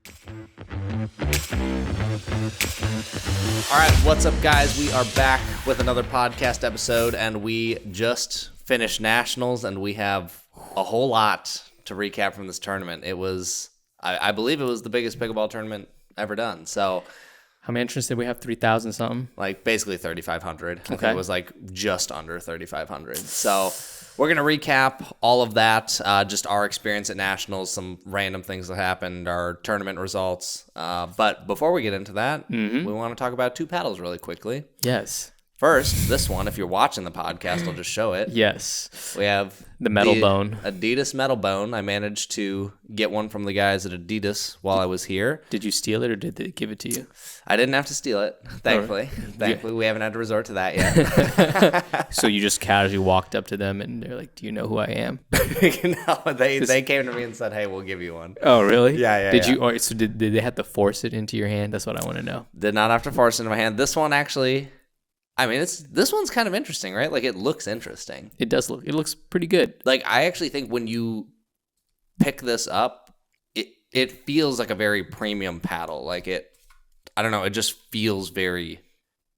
All right, what's up, guys? We are back with another podcast episode, and we just finished Nationals, and we have a whole lot to recap from this tournament. It was, I believe it was the biggest pickleball tournament ever done. So, how many entrants did we have? 3,000 something? Like, basically 3,500. Okay. I think it was, like, just under 3,500. So, we're going to recap all of that, just our experience at Nationals, some random things that happened, our tournament results. But before we get into that, we want to talk about two paddles really quickly. Yes. First, this one, if you're watching the podcast, I'll just show it. Yes. We have the Metalbone. Adidas Metalbone. I managed to get one from the guys at Adidas while I was here. Did you steal it or did they give it to you? I didn't have to steal it, thankfully. Thankfully, we haven't had to resort to that yet. So you just casually walked up to them and they're like, do you know who I am? No, they came to me and said, hey, we'll give you one. Oh, really? Yeah. Did you? Or, so did they have to force it into your hand? That's what I want to know. Did not have to force it into my hand. This one actually... I mean, this one's kind of interesting, right? Like, it looks interesting. It does look. It looks pretty good. Like, I actually think when you pick this up, it feels like a very premium paddle. Like, I don't know, it just feels very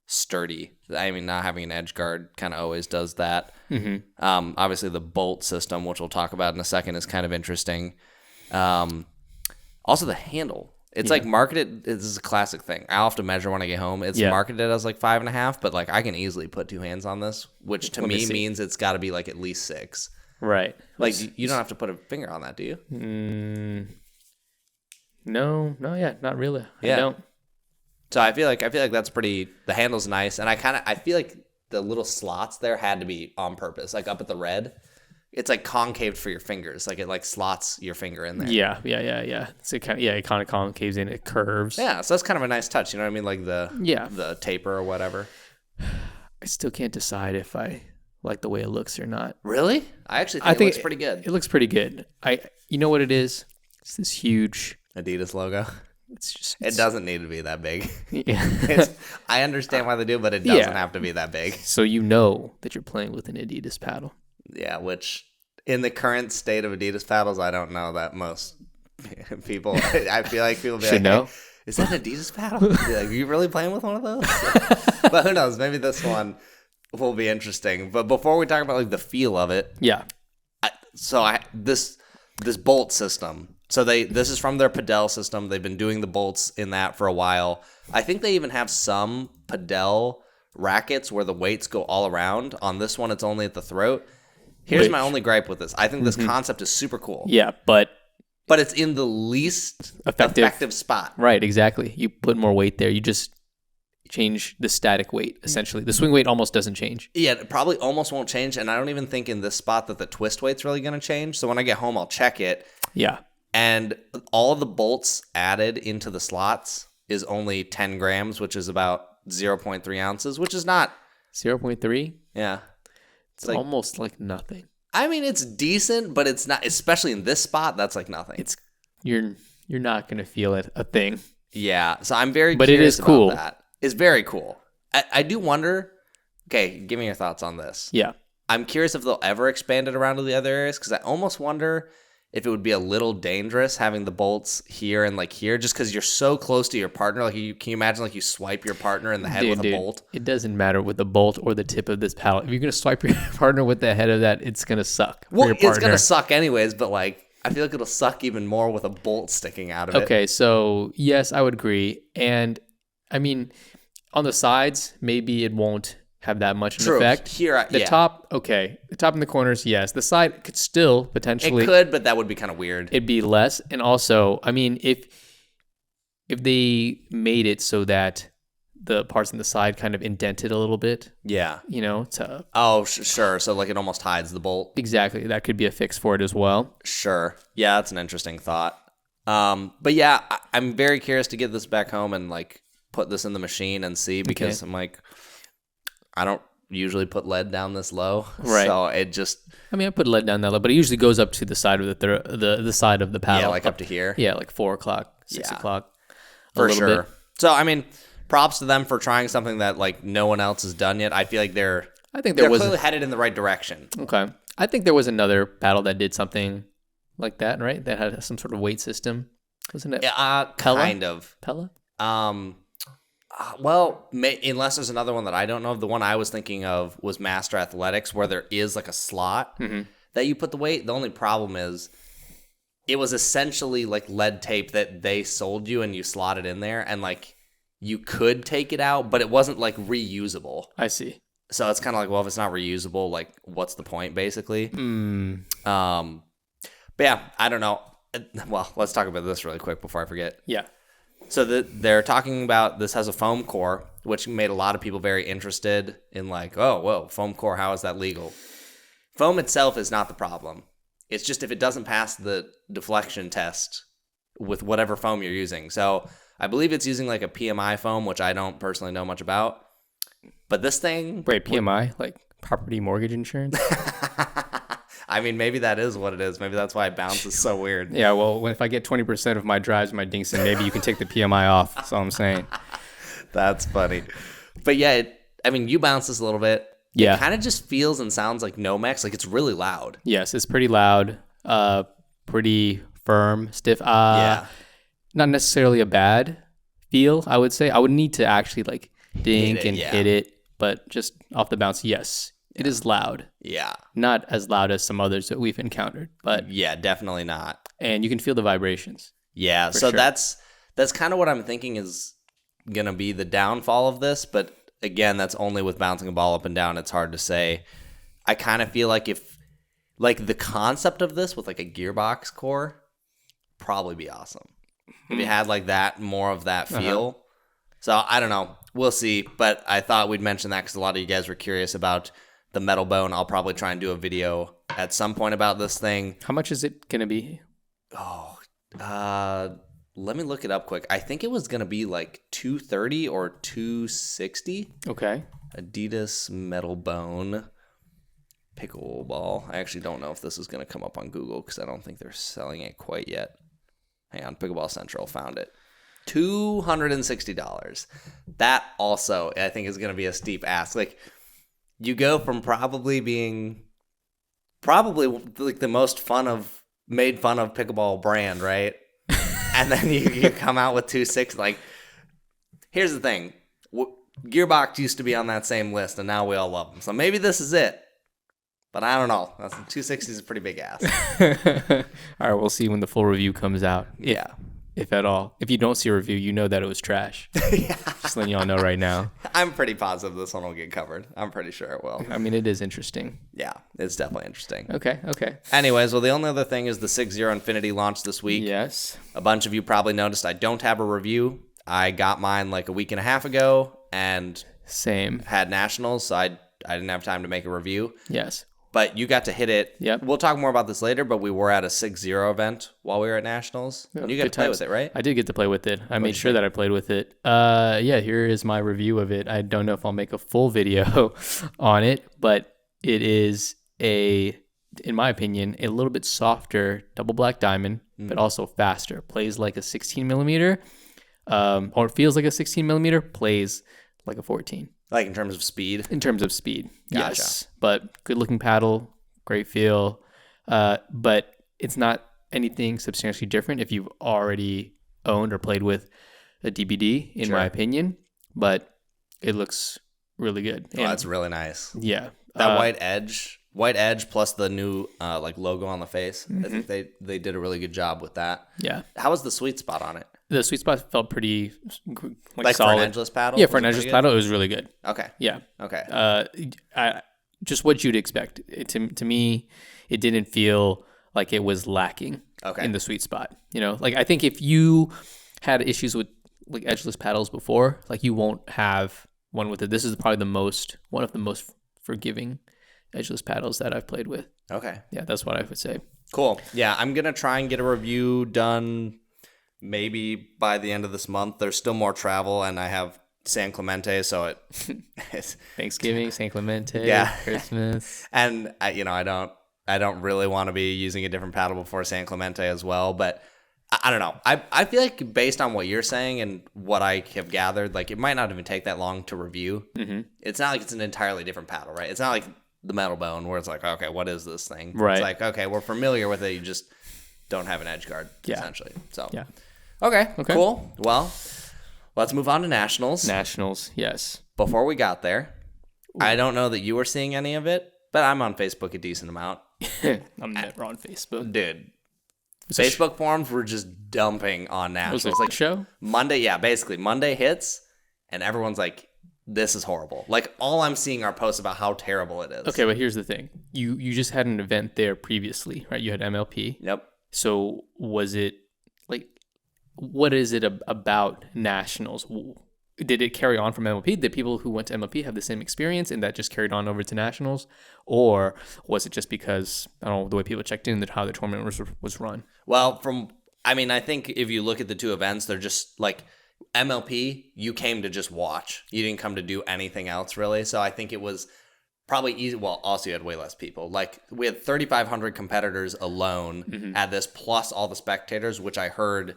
sturdy. I mean, not having an edge guard kind of always does that. Mm-hmm. Obviously, the bolt system, which we'll talk about in a second, is kind of interesting. Also, the handle. It's like marketed. This is a classic thing. I'll have to measure when I get home. It's marketed as like 5.5, but like I can easily put two hands on this, which to me means it's got to be like at least 6. Right. Like you don't have to put a finger on that, do you? No, not really. Yeah. I don't. So I feel like that's pretty. The handle's nice, and I feel like the little slots there had to be on purpose, like up at the red. It's like concaved for your fingers, like it like slots your finger in there. Yeah. So it kind of concaves in, it curves. Yeah, so that's kind of a nice touch. You know what I mean? Like the taper or whatever. I still can't decide if I like the way it looks or not. Really? I actually think it looks pretty good. It looks pretty good. You know what it is? It's this huge Adidas logo. It doesn't need to be that big. Yeah. I understand why they do, but it doesn't have to be that big. So you know that you're playing with an Adidas paddle. Yeah, which in the current state of Adidas paddles, I don't know that most people. I feel like people be should like, know. Hey, is that an Adidas paddle? Be like, are you really playing with one of those? But who knows? Maybe this one will be interesting. But before we talk about like the feel of it, this bolt system. So this is from their Padel system. They've been doing the bolts in that for a while. I think they even have some Padel rackets where the weights go all around. On this one, it's only at the throat. Here's my only gripe with this. I think this concept is super cool. Yeah, but it's in the least effective spot. Right, exactly. You put more weight there. You just change the static weight, essentially. The swing weight almost doesn't change. Yeah, it probably almost won't change, and I don't even think in this spot that the twist weight's really going to change. So when I get home, I'll check it. Yeah. And all of the bolts added into the slots is only 10 grams, which is about 0.3 ounces, which is not... 0.3? Yeah. It's like, almost like nothing. I mean, it's decent, but it's not, especially in this spot, that's like nothing. You're not going to feel it a thing. Yeah, so I'm very but curious it is cool. about that. It's very cool. I do wonder, okay, give me your thoughts on this. Yeah. I'm curious if they'll ever expand it around to the other areas, because I almost wonder if it would be a little dangerous having the bolts here and like here, just because you're so close to your partner. Like, can you imagine like you swipe your partner in the head with a bolt? It doesn't matter with the bolt or the tip of this paddle. If you're going to swipe your partner with the head of that, it's going to suck. Well, it's going to suck anyways, but like I feel like it'll suck even more with a bolt sticking out of it. Okay, so yes, I would agree. And I mean, on the sides, maybe it won't have that much an effect. Here, the top, okay. The top and the corners, yes. The side could still potentially. It could, but that would be kind of weird. It'd be less. And also, I mean, if they made it so that the parts on the side kind of indented a little bit. Yeah. You know? Sure. So like it almost hides the bolt. Exactly. That could be a fix for it as well. Sure. Yeah, that's an interesting thought. But yeah, I'm very curious to get this back home and like put this in the machine and see, because I'm like, I don't usually put lead down this low. Right. So it just... I mean, I put lead down that low, but it usually goes up to the side of the side of the paddle. Yeah, like up to here. Yeah, like 4 o'clock, 6 o'clock. For sure. Bit. So, I mean, props to them for trying something that like no one else has done yet. I feel like they're clearly headed in the right direction. Okay. I think there was another paddle that did something like that, right? That had some sort of weight system. Wasn't it? Pella? Kind of. Pella? Well, unless there's another one that I don't know of. The one I was thinking of was Master Athletics, where there is like a slot that you put the weight. The only problem is it was essentially like lead tape that they sold you and you slotted in there, and like you could take it out, but it wasn't like reusable. I see. So it's kind of like, well, if it's not reusable, like what's the point basically? But yeah, I don't know. Well, let's talk about this really quick before I forget. Yeah. So they're talking about this has a foam core, which made a lot of people very interested in like, oh, whoa, foam core, how is that legal? Foam itself is not the problem. It's just if it doesn't pass the deflection test with whatever foam you're using. So I believe it's using like a PMI foam, which I don't personally know much about. But this thing... Wait, PMI? Like property mortgage insurance? I mean, maybe that is what it is. Maybe that's why it bounces so weird. Yeah, well, if I get 20% of my drives, my Dingson, maybe you can take the PMI off. That's all I'm saying. That's funny. But yeah, you bounce this a little bit. Yeah. It kind of just feels and sounds like Nomex. Like it's really loud. Yes, it's pretty loud, pretty firm, stiff. Yeah. Not necessarily a bad feel, I would say. I would need to actually like dink and hit it, but just off the bounce, yes. It is loud. Yeah. Not as loud as some others that we've encountered, but yeah, definitely not. And you can feel the vibrations. Yeah, so sure. That's kind of what I'm thinking is going to be the downfall of this, but again, that's only with bouncing a ball up and down. It's hard to say. I kind of feel like if like the concept of this with like a gearbox core probably be awesome. If you had like that, more of that feel. So I don't know. We'll see, but I thought we'd mention that because a lot of you guys were curious about the Metalbone. I'll probably try and do a video at some point about this thing. How much is it going to be? Oh, let me look it up quick. I think it was going to be like $230 or $260. Okay. Adidas Metalbone Pickleball. I actually don't know if this is going to come up on Google because I don't think they're selling it quite yet. Hang on, Pickleball Central found it. $260. That also, I think, is going to be a steep ask. Like, you go from probably like the most made fun of pickleball brand, right? And then you come out with 260. Like, here's the thing. Gearbox used to be on that same list, and now we all love them. So maybe this is it. But I don't know. 260 is a pretty big ask. All right, we'll see when the full review comes out. Yeah. If at all. If you don't see a review, you know that it was trash. Yeah. Just letting y'all know right now. I'm pretty positive this one will get covered. I'm pretty sure it will. I mean, it is interesting. Yeah, it's definitely interesting. Okay. Anyways, well, the only other thing is the 6.0 Infinity launched this week. Yes. A bunch of you probably noticed I don't have a review. I got mine like a week and a half ago and same had nationals, so I didn't have time to make a review. Yes. But you got to hit it. Yep. We'll talk more about this later, but we were at a 6.0 event while we were at nationals. And you got to play with it, right? I did get to play with it. I made sure that I played with it. Yeah, here is my review of it. I don't know if I'll make a full video on it, but it is in my opinion, a little bit softer double black diamond, but also faster. Plays like a 16 millimeter, or feels like a 16 millimeter, plays like a 14. Like in terms of speed? In terms of speed, Gotcha. Yes. But good looking paddle, great feel. But it's not anything substantially different if you've already owned or played with a DBD, in my opinion. But it looks really good. Oh, that's really nice. Yeah. That white edge plus the new like logo on the face. I think they did a really good job with that. Yeah. How was the sweet spot on it? The sweet spot felt pretty like solid. For an edgeless paddle? Yeah, for an edgeless paddle, it was really good. Okay. Yeah. Okay. Just what you'd expect. To me, it didn't feel like it was lacking in the sweet spot. You know, like I think if you had issues with like edgeless paddles before, like you won't have one with it. This is probably one of the most forgiving edgeless paddles that I've played with. Okay. Yeah, that's what I would say. Cool. Yeah, I'm going to try and get a review done maybe by the end of this month. There's still more travel, and I have San Clemente, so it's Thanksgiving, San Clemente, Christmas. And I don't really want to be using a different paddle before San Clemente as well, but I don't know. I feel like based on what you're saying and what I have gathered, like it might not even take that long to review. Mm-hmm. It's not like it's an entirely different paddle, right? It's not like the Metalbone where it's like, okay, what is this thing? Right. It's like, okay, we're familiar with it. You just don't have an edge guard, essentially. So, yeah. Okay, cool. Well, let's move on to nationals. Nationals, yes. Before we got there, I don't know that you were seeing any of it, but I'm on Facebook a decent amount. I'm never on Facebook. Dude, Facebook forums were just dumping on nationals. Was it like a show? Monday, yeah, basically. Monday hits, and everyone's like, this is horrible. Like, all I'm seeing are posts about how terrible it is. Okay, but here's the thing. You just had an event there previously, right? You had MLP. Yep. So was it, like, what is it about nationals? Did it carry on from MLP? Did people who went to MLP have the same experience and that just carried on over to nationals? Or was it just because, I don't know, the way people checked in, that how the tournament was run? Well, I think if you look at the two events, they're just like MLP, you came to just watch. You didn't come to do anything else really. So I think it was probably easy. Well, also you had way less people. Like we had 3,500 competitors alone at this, plus all the spectators, which I heard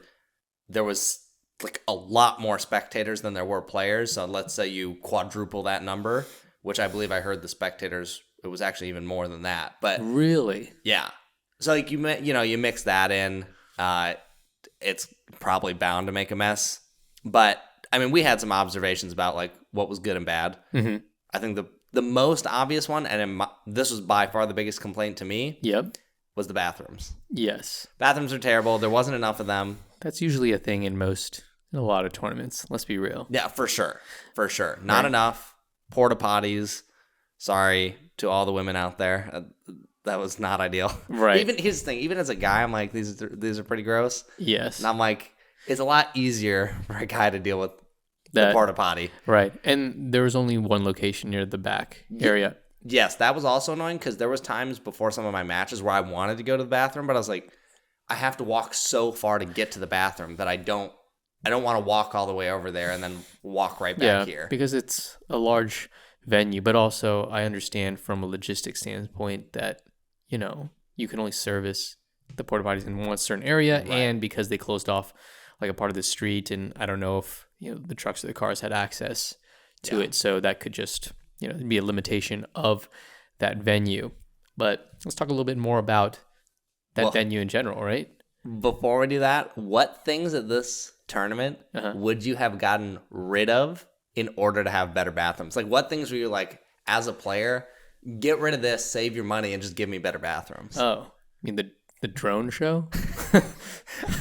there was like a lot more spectators than there were players. So let's say you quadruple that number, which I believe I heard the spectators, it was actually even more than that. But really? Yeah. So like you mix that in, it's probably bound to make a mess. But I mean, we had some observations about like what was good and bad. Mm-hmm. I think the most obvious one, and this was by far the biggest complaint to me, was the bathrooms. Yes. Bathrooms are terrible. There wasn't enough of them. That's usually a thing in a lot of tournaments. Let's be real. Yeah, for sure. For sure. Not enough. Porta potties. Sorry to all the women out there. That was not ideal. Right. Here's the thing. Even as a guy, I'm like, these are pretty gross. Yes. And I'm like, it's a lot easier for a guy to deal with the porta potty. Right. And there was only one location near the back area. Yes, that was also annoying because there was times before some of my matches where I wanted to go to the bathroom, but I was like, I have to walk so far to get to the bathroom that I don't want to walk all the way over there and then walk right back here. Because it's a large venue, but also I understand from a logistics standpoint that, you can only service the porta potties in one certain area, right. And because they closed off like a part of the street, and I don't know if the trucks or the cars had access to it, so that could just be a limitation of that venue. But let's talk a little bit more about that venue in general, right? Before we do that, what things at this tournament would you have gotten rid of in order to have better bathrooms? Like, what things were you like, as a player, get rid of this, save your money, and just give me better bathrooms? Oh, I mean the drone show?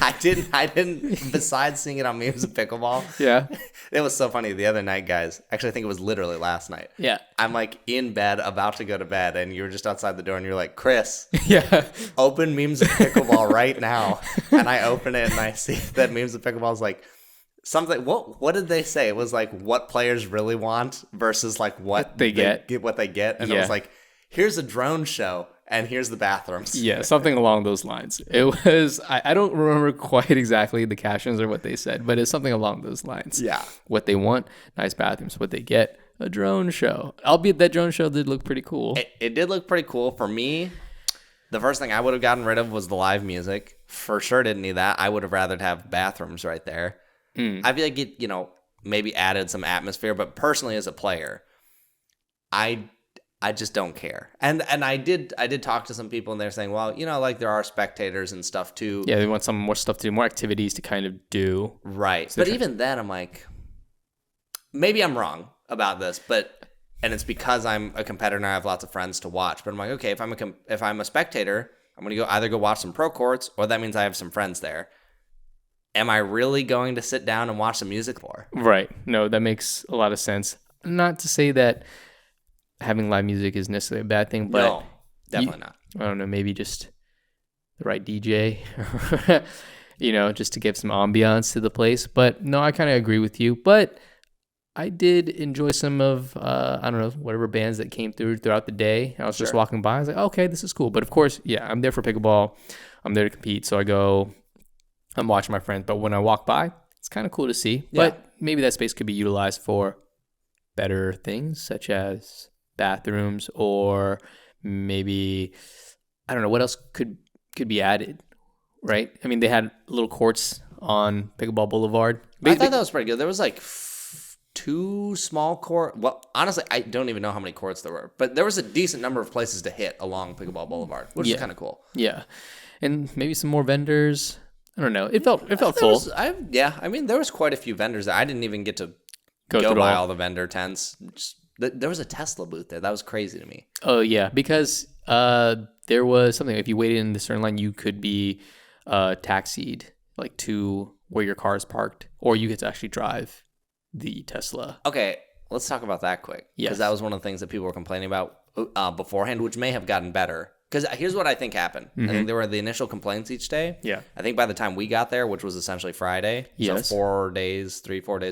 I didn't, besides seeing it on memes of Pickleball. Yeah. It was so funny the other night, guys. Actually, I think it was literally last night. Yeah. I'm like in bed, about to go to bed, and you were just outside the door, and you're like, Chris, open memes of Pickleball right now. And I open it, and I see that memes of Pickleball is like, something. What did they say? It was like what players really want versus like what they get. And it was like, here's a drone show and here's the bathrooms. Yeah, something along those lines. It was. I don't remember quite exactly the captions or what they said, but it's something along those lines. Yeah. What they want, nice bathrooms. What they get, a drone show. Albeit that drone show did look pretty cool. It did look pretty cool. For me, the first thing I would have gotten rid of was the live music. For sure didn't need that. I would have rather have bathrooms right there. I feel like it, maybe added some atmosphere, but personally as a player, I just don't care. And I did talk to some people and they're saying, well, like there are spectators and stuff too. Yeah, they want some more stuff to do, more activities to kind of do. Right. So but even then I'm like, maybe I'm wrong about this, and it's because I'm a competitor and I have lots of friends to watch, but I'm like, okay, if I'm a spectator, I'm going to either go watch some pro courts or that means I have some friends there. Am I really going to sit down and watch some music for? Right. No, that makes a lot of sense. Not to say that having live music is necessarily a bad thing, but no, definitely not. I don't know, maybe just the right DJ, just to give some ambiance to the place. But no, I kind of agree with you. But I did enjoy some of, I don't know, whatever bands that came throughout the day. I was just walking by. I was like, okay, this is cool. But of course, I'm there for pickleball. I'm there to compete. So I'm watching my friends. But when I walk by, it's kind of cool to see. Yeah. But maybe that space could be utilized for better things, such as bathrooms, or maybe, I don't know, what else could be added, right? I mean, they had little courts on Pickleball Boulevard. I thought that was pretty good. There was like 2 small court. Well, honestly, I don't even know how many courts there were, but there was a decent number of places to hit along Pickleball Boulevard, which is kind of cool. Yeah. And maybe some more vendors. I don't know. It felt full. I mean, there was quite a few vendors there. I didn't even get to go through by all the vendor tents. There was a Tesla booth there. That was crazy to me. Oh yeah, because there was something. If you waited in the certain line, you could be taxied like to where your car is parked, or you get to actually drive the Tesla. Okay, let's talk about that quick. Yes, because that was one of the things that people were complaining about beforehand, which may have gotten better. Because here's what I think happened. I think there were the initial complaints each day. Yeah. I think by the time we got there, which was essentially Friday, so 4 days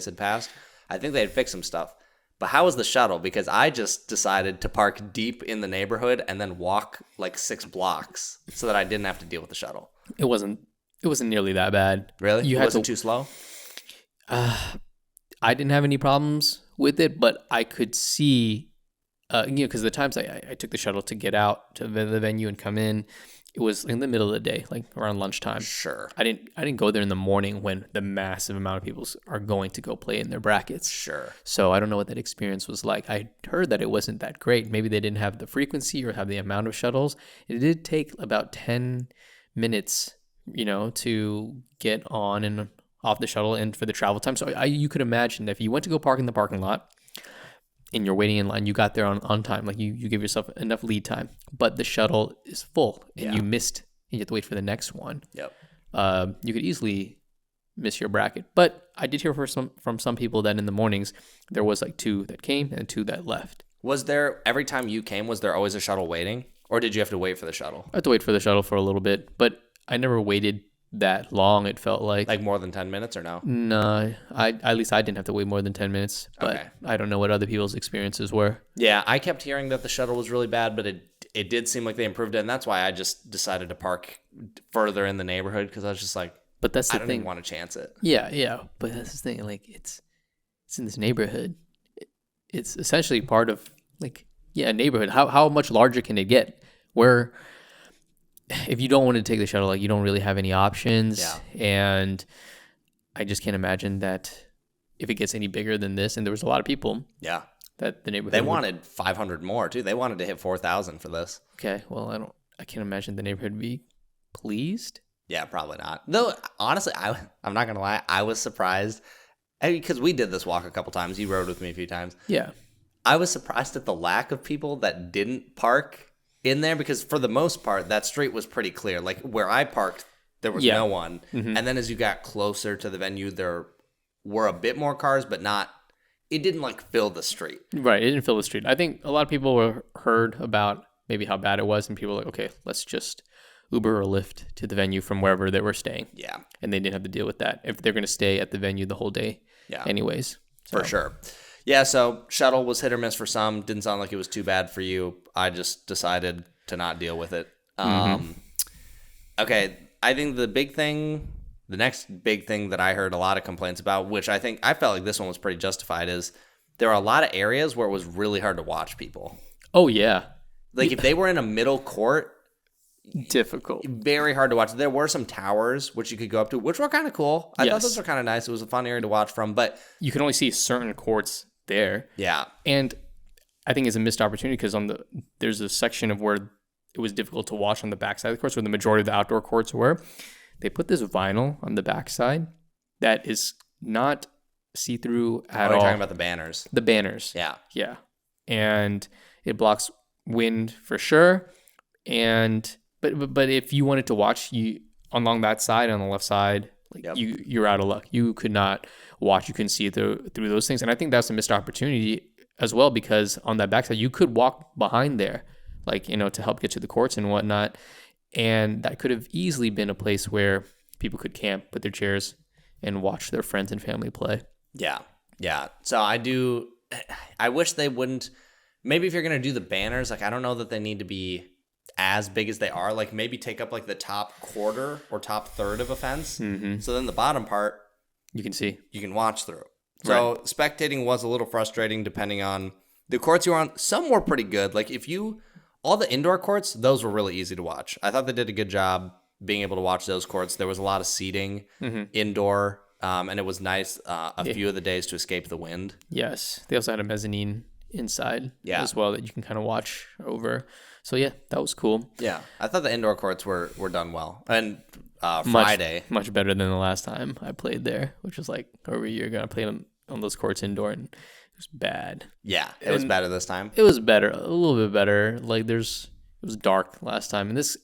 had passed, I think they had fixed some stuff. But how was the shuttle? Because I just decided to park deep in the neighborhood and then walk like 6 blocks so that I didn't have to deal with the shuttle. It wasn't nearly that bad. Really? It wasn't too slow? I didn't have any problems with it, but I could see, because the times I took the shuttle to get out to the venue and come in, it was in the middle of the day, like around lunchtime. Sure. I didn't go there in the morning when the massive amount of people are going to go play in their brackets. Sure. So I don't know what that experience was like. I heard that it wasn't that great. Maybe they didn't have the frequency or have the amount of shuttles. It did take about 10 minutes, to get on and off the shuttle and for the travel time. So you could imagine that if you went to go park in the parking lot and you're waiting in line, you got there on time. Like you give yourself enough lead time, but the shuttle is full and you missed and you have to wait for the next one. Yep. You could easily miss your bracket. But I did hear from some people that in the mornings there was like 2 that came and 2 that left. Was there, every time you came, was there always a shuttle waiting? Or did you have to wait for the shuttle? I had to wait for the shuttle for a little bit, but I never waited that long. It felt like more than 10 minutes or no? No, at least I didn't have to wait more than 10 minutes, but okay. I don't know what other people's experiences were. Yeah, I kept hearing that the shuttle was really bad, but it did seem like they improved it, and that's why I just decided to park further in the neighborhood, because I was just like, but that's the I don't thing. even want to chance it. Yeah, but that's the thing. Like it's in this neighborhood. It's essentially part of a neighborhood. How much larger can it get? Where if you don't want to take the shuttle, you don't really have any options. Yeah. And I just can't imagine that if it gets any bigger than this, and there was a lot of people. Yeah. That the neighborhood. They wanted 500 more too. They wanted to hit 4,000 for this. Okay. Well, I can't imagine the neighborhood would be pleased. Yeah, probably not. Though, honestly, I'm not going to lie. I was surprised because we did this walk a couple times. You rode with me a few times. Yeah. I was surprised at the lack of people that didn't park in there, because for the most part, that street was pretty clear. Like where I parked, there was no one. Mm-hmm. And then as you got closer to the venue, there were a bit more cars, but it didn't fill the street. Right. It didn't fill the street. I think a lot of people heard about maybe how bad it was, and people were like, okay, let's just Uber or Lyft to the venue from wherever they were staying. Yeah. And they didn't have to deal with that if they're going to stay at the venue the whole day. Yeah. Anyways. For sure. Yeah, so shuttle was hit or miss for some. Didn't sound like it was too bad for you. I just decided to not deal with it. Okay, I think the next big thing that I heard a lot of complaints about, which I felt like this one was pretty justified, is there are a lot of areas where it was really hard to watch people. Oh, yeah. If they were in a middle court, difficult. Very hard to watch. There were some towers which you could go up to, which were kind of cool. I thought those were kind of nice. It was a fun area to watch from, but you can only see certain courts there. Yeah. And I think it's a missed opportunity because there's a section of where it was difficult to watch on the backside of the courts, where the majority of the outdoor courts were. They put this vinyl on the backside that is not see-through at all. You're talking about the banners. The banners. Yeah. Yeah. And it blocks wind for sure. But if you wanted to watch along that side, on the left side, you're out of luck. You could not watch. You couldn't see through those things. And I think that's a missed opportunity as well, because on that backside, you could walk behind there, to help get to the courts and whatnot. And that could have easily been a place where people could camp, put their chairs, and watch their friends and family play. Yeah. Yeah. So I wish they wouldn't, maybe if you're going to do the banners, I don't know that they need to be as big as they are. Maybe take up the top quarter or top third of a fence. Mm-hmm. So then the bottom part, you can watch through. So spectating was a little frustrating depending on the courts you were on. Some were pretty good. All the indoor courts, those were really easy to watch. I thought they did a good job being able to watch those courts. There was a lot of seating indoor, and it was nice a few of the days to escape the wind. Yes. They also had a mezzanine inside as well that you can kind of watch over. So yeah, that was cool. Yeah, I thought the indoor courts were done well. And Friday. Much better than the last time I played there, which was like over a year ago. I played on those courts indoor, and it was bad. Yeah, it was better this time. It was better, a little bit better. Like it was dark last time, and this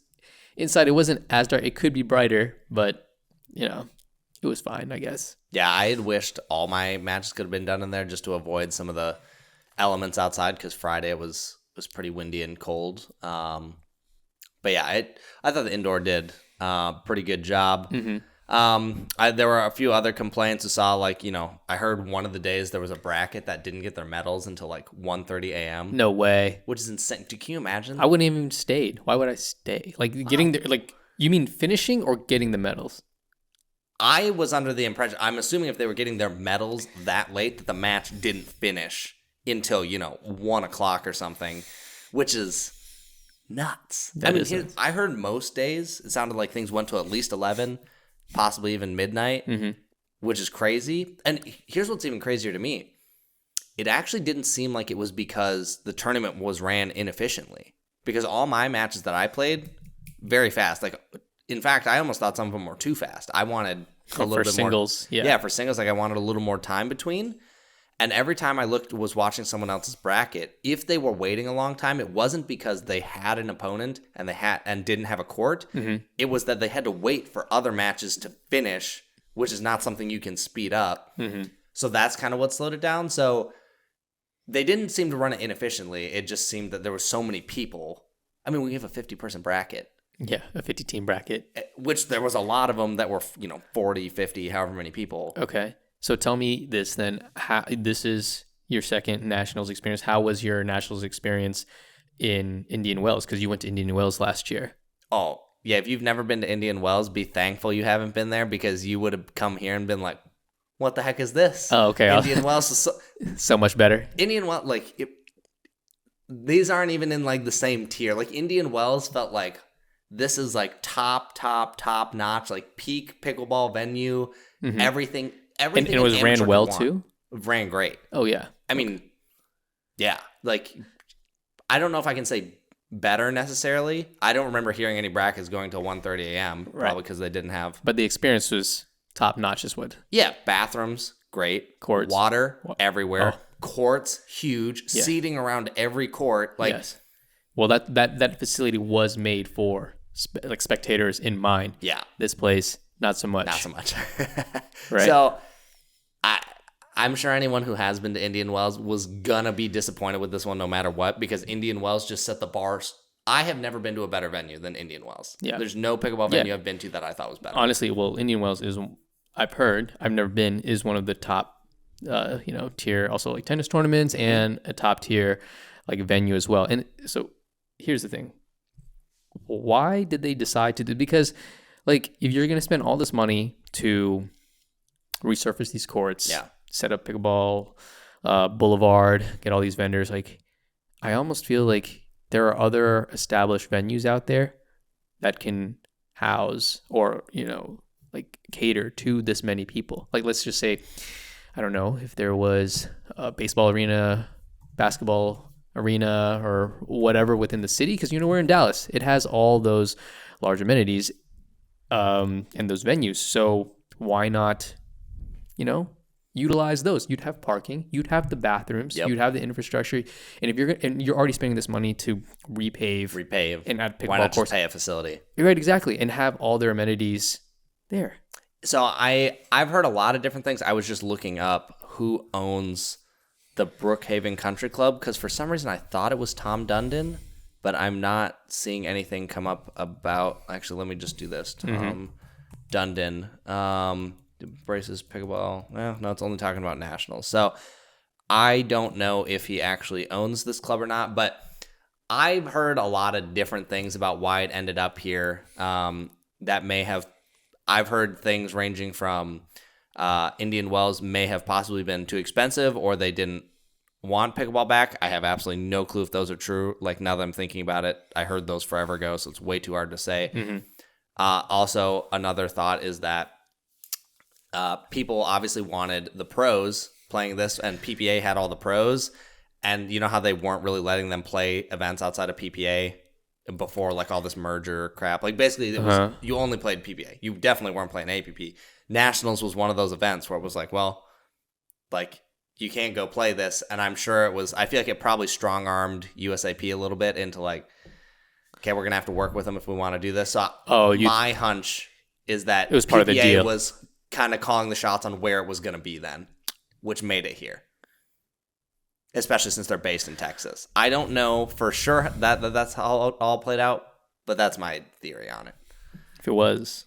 inside it wasn't as dark. It could be brighter, but it was fine, I guess. Yeah, I had wished all my matches could have been done in there just to avoid some of the elements outside, because Friday was pretty windy and cold. But yeah, I thought the indoor did pretty good job. There were a few other complaints. I saw I heard one of the days there was a bracket that didn't get their medals until 1:30 a.m. No way. Which is insane. Can you imagine? I wouldn't even stayed. Why would I stay? Getting there, you mean finishing or getting the medals? I was under the impression, I'm assuming if they were getting their medals that late, that the match didn't finish until 1 o'clock or something, which is nuts. I heard most days it sounded like things went to at least 11, possibly even midnight, which is crazy. And here's what's even crazier to me. It actually didn't seem like it was because the tournament was ran inefficiently, because all my matches that I played, very fast. In fact, I almost thought some of them were too fast. I wanted a little bit singles, more. Yeah, for singles, I wanted a little more time between. And every time I was watching someone else's bracket, if they were waiting a long time, it wasn't because they had an opponent and didn't have a court. It was that they had to wait for other matches to finish, which is not something you can speed up. So that's kind of what slowed it down. So they didn't seem to run it inefficiently. It just seemed that there were so many people. I mean, we have a 50-person bracket. Yeah, a 50-team bracket. Which there was a lot of them that were, 40, 50, however many people. Okay. So tell me this then. This is your second Nationals experience. How was your Nationals experience in Indian Wells? Because you went to Indian Wells last year. Oh, yeah. If you've never been to Indian Wells, be thankful you haven't been there, because you would have come here and been like, what the heck is this? Oh, okay. Indian Wells is so much better. Indian Wells, these aren't even in the same tier. Indian Wells felt like this is top notch, peak pickleball venue, everything. And it was ran well too? Ran great. Oh, yeah. I mean, yeah. I don't know if I can say better necessarily. I don't remember hearing any brackets going till 1:30 a.m. Probably because they didn't have. But the experience was top notch, is what? Yeah. Bathrooms, great. Courts. Water everywhere. Courts, huge. Yeah. Seating around every court. Yes. Well, that facility was made for spectators in mind. Yeah. This place, not so much. Not so much. Right. So I'm sure anyone who has been to Indian Wells was gonna be disappointed with this one no matter what, because Indian Wells just set the bars. I have never been to a better venue than Indian Wells. Yeah. There's no pickleball venue I've been to that I thought was better. Honestly, well, Indian Wells is, I've heard, I've never been, is one of the top tier, also tennis tournaments, and a top tier venue as well. And so here's the thing. Why did they decide to do? Because if you're going to spend all this money to resurface these courts, set up pickleball boulevard, get all these vendors, I almost feel like there are other established venues out there that can house or cater to this many people. Let's just say, I don't know, if there was a baseball arena, basketball arena, or whatever within the city, because we're in Dallas. It has all those large amenities and those venues. So why not, utilize those? You'd have parking, you'd have the bathrooms, you'd have the infrastructure, and if you're already spending this money to repave, and add pickleball why not courts, just pay a facility? Right, exactly, and have all their amenities there. So I've heard a lot of different things. I was just looking up who owns the Brookhaven Country Club, because for some reason I thought it was Tom Dundon, but I'm not seeing anything come up about. Actually, let me just do this. Tom Dundon embraces pickleball. Well, no, it's only talking about nationals. So I don't know if he actually owns this club or not, but I've heard a lot of different things about why it ended up here. I've heard things ranging from Indian Wells may have possibly been too expensive, or they didn't want pickleball back. I have absolutely no clue if those are true. Now that I'm thinking about it, I heard those forever ago, so it's way too hard to say. Also, another thought is that people obviously wanted the pros playing this, and PPA had all the pros, and you know how they weren't really letting them play events outside of PPA before like all this merger crap. Like basically, it was you only played PBA. You definitely weren't playing APP. Nationals was one of those events where it was like, well, like you can't go play this, and I'm sure it was. I feel like it probably strong-armed USAP a little bit into like, okay, we're gonna have to work with them if we want to do this. So my hunch is that it was part PBA of the deal. Was kind of calling the shots on where it was gonna be then, which made it here. Especially since they're based in Texas. I don't know for sure that's how it all played out, but that's my theory on it. If it was.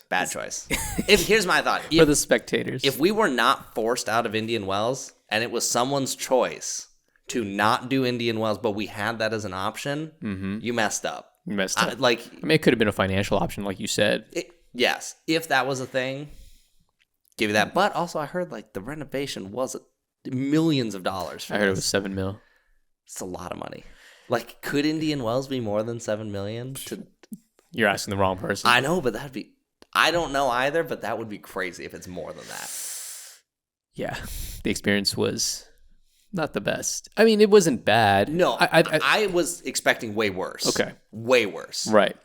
Bad choice. Here's my thought. For the spectators. If we were not forced out of Indian Wells and it was someone's choice to not do Indian Wells, but we had that as an option, you messed up. You messed up. I mean, it could have been a financial option, like you said. Yes. If that was a thing, give you that. But also, I heard like the renovation was millions of dollars. I heard it was $7 million. It's a lot of money. Like, could Indian Wells be more than $7 million? You're asking the wrong person. I know, but that'd be. I don't know either, but that would be crazy if it's more than that. Yeah, the experience was not the best. I mean, it wasn't bad. No, I was expecting way worse. Okay, way worse. Right.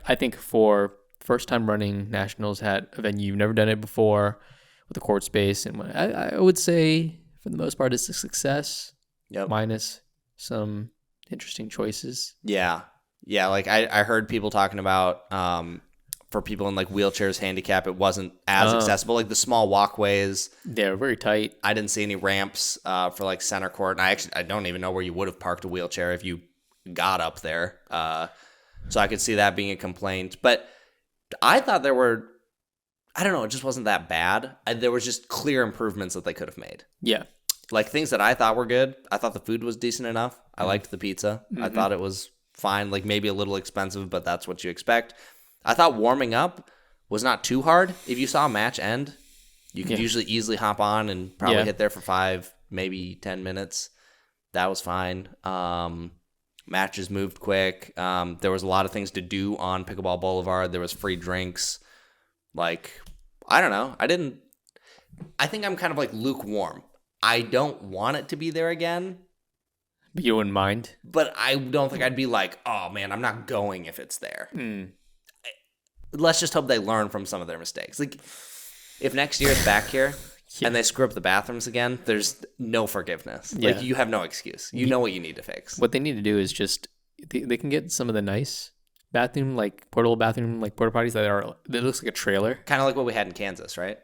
I think for first time running nationals at a venue you've never done it before with the court space, and I would say for the most part it's a success. Yep. Minus some interesting choices. Yeah. Like I heard people talking about for people in like wheelchairs, handicap, it wasn't as accessible. Like the small walkways, they're very tight. I didn't see any ramps for like center court, and I don't even know where you would have parked a wheelchair if you got up there. So I could see that being a complaint. But I thought there were, I don't know, it just wasn't that bad. There was just clear improvements that they could have made. Yeah. Like things that I thought were good. I thought the food was decent enough. I liked the pizza. I thought it was fine, like maybe a little expensive, but that's what you expect. I thought warming up was not too hard. If you saw a match end, you could usually easily hop on and probably hit there for 5, maybe 10 minutes. That was fine. Matches moved quick. There was a lot of things to do on Pickleball Boulevard. There was free drinks. Like, I don't know. I think I'm kind of like lukewarm. I don't want it to be there again. But you wouldn't mind? But I don't think I'd be like, oh man, I'm not going if it's there. Let's just hope they learn from some of their mistakes. Like, if next year it's back here and they screw up the bathrooms again, there's no forgiveness. Like, you have no excuse. You know what you need to fix. What they need to do is just, they can get some of the nice bathroom, like portable bathroom, like porta potties that looks like a trailer. Kind of like what we had in Kansas, right?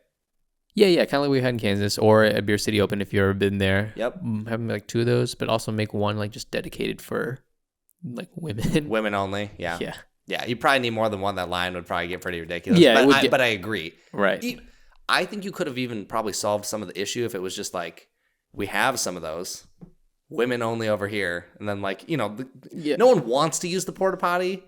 Yeah, kind of like we had in Kansas or at Beer City Open if you've ever been there. Yep. Have like 2 of those, but also make one like just dedicated for like women. Women only, yeah. Yeah, you probably need more than one. That line would probably get pretty ridiculous. Yeah, but I agree. Right. I think you could have even probably solved some of the issue if it was just like, we have some of those. Women only over here. And then like, no one wants to use the porta potty.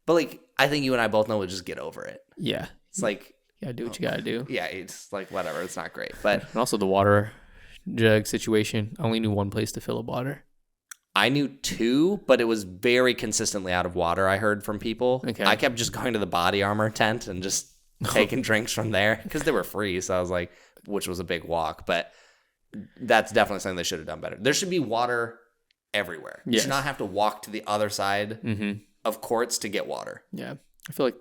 But like, I think you and I both know we'll just get over it. Yeah. It's like, you gotta do what you gotta do. Yeah, it's like whatever. It's not great, but and also the water jug situation. I only knew one place to fill up water. I knew 2, but it was very consistently out of water. I heard from people. Okay. I kept just going to the Body Armor tent and just taking drinks from there because they were free. So I was like, which was a big walk, but that's definitely something they should have done better. There should be water everywhere. You should not have to walk to the other side of courts to get water. Yeah, I feel like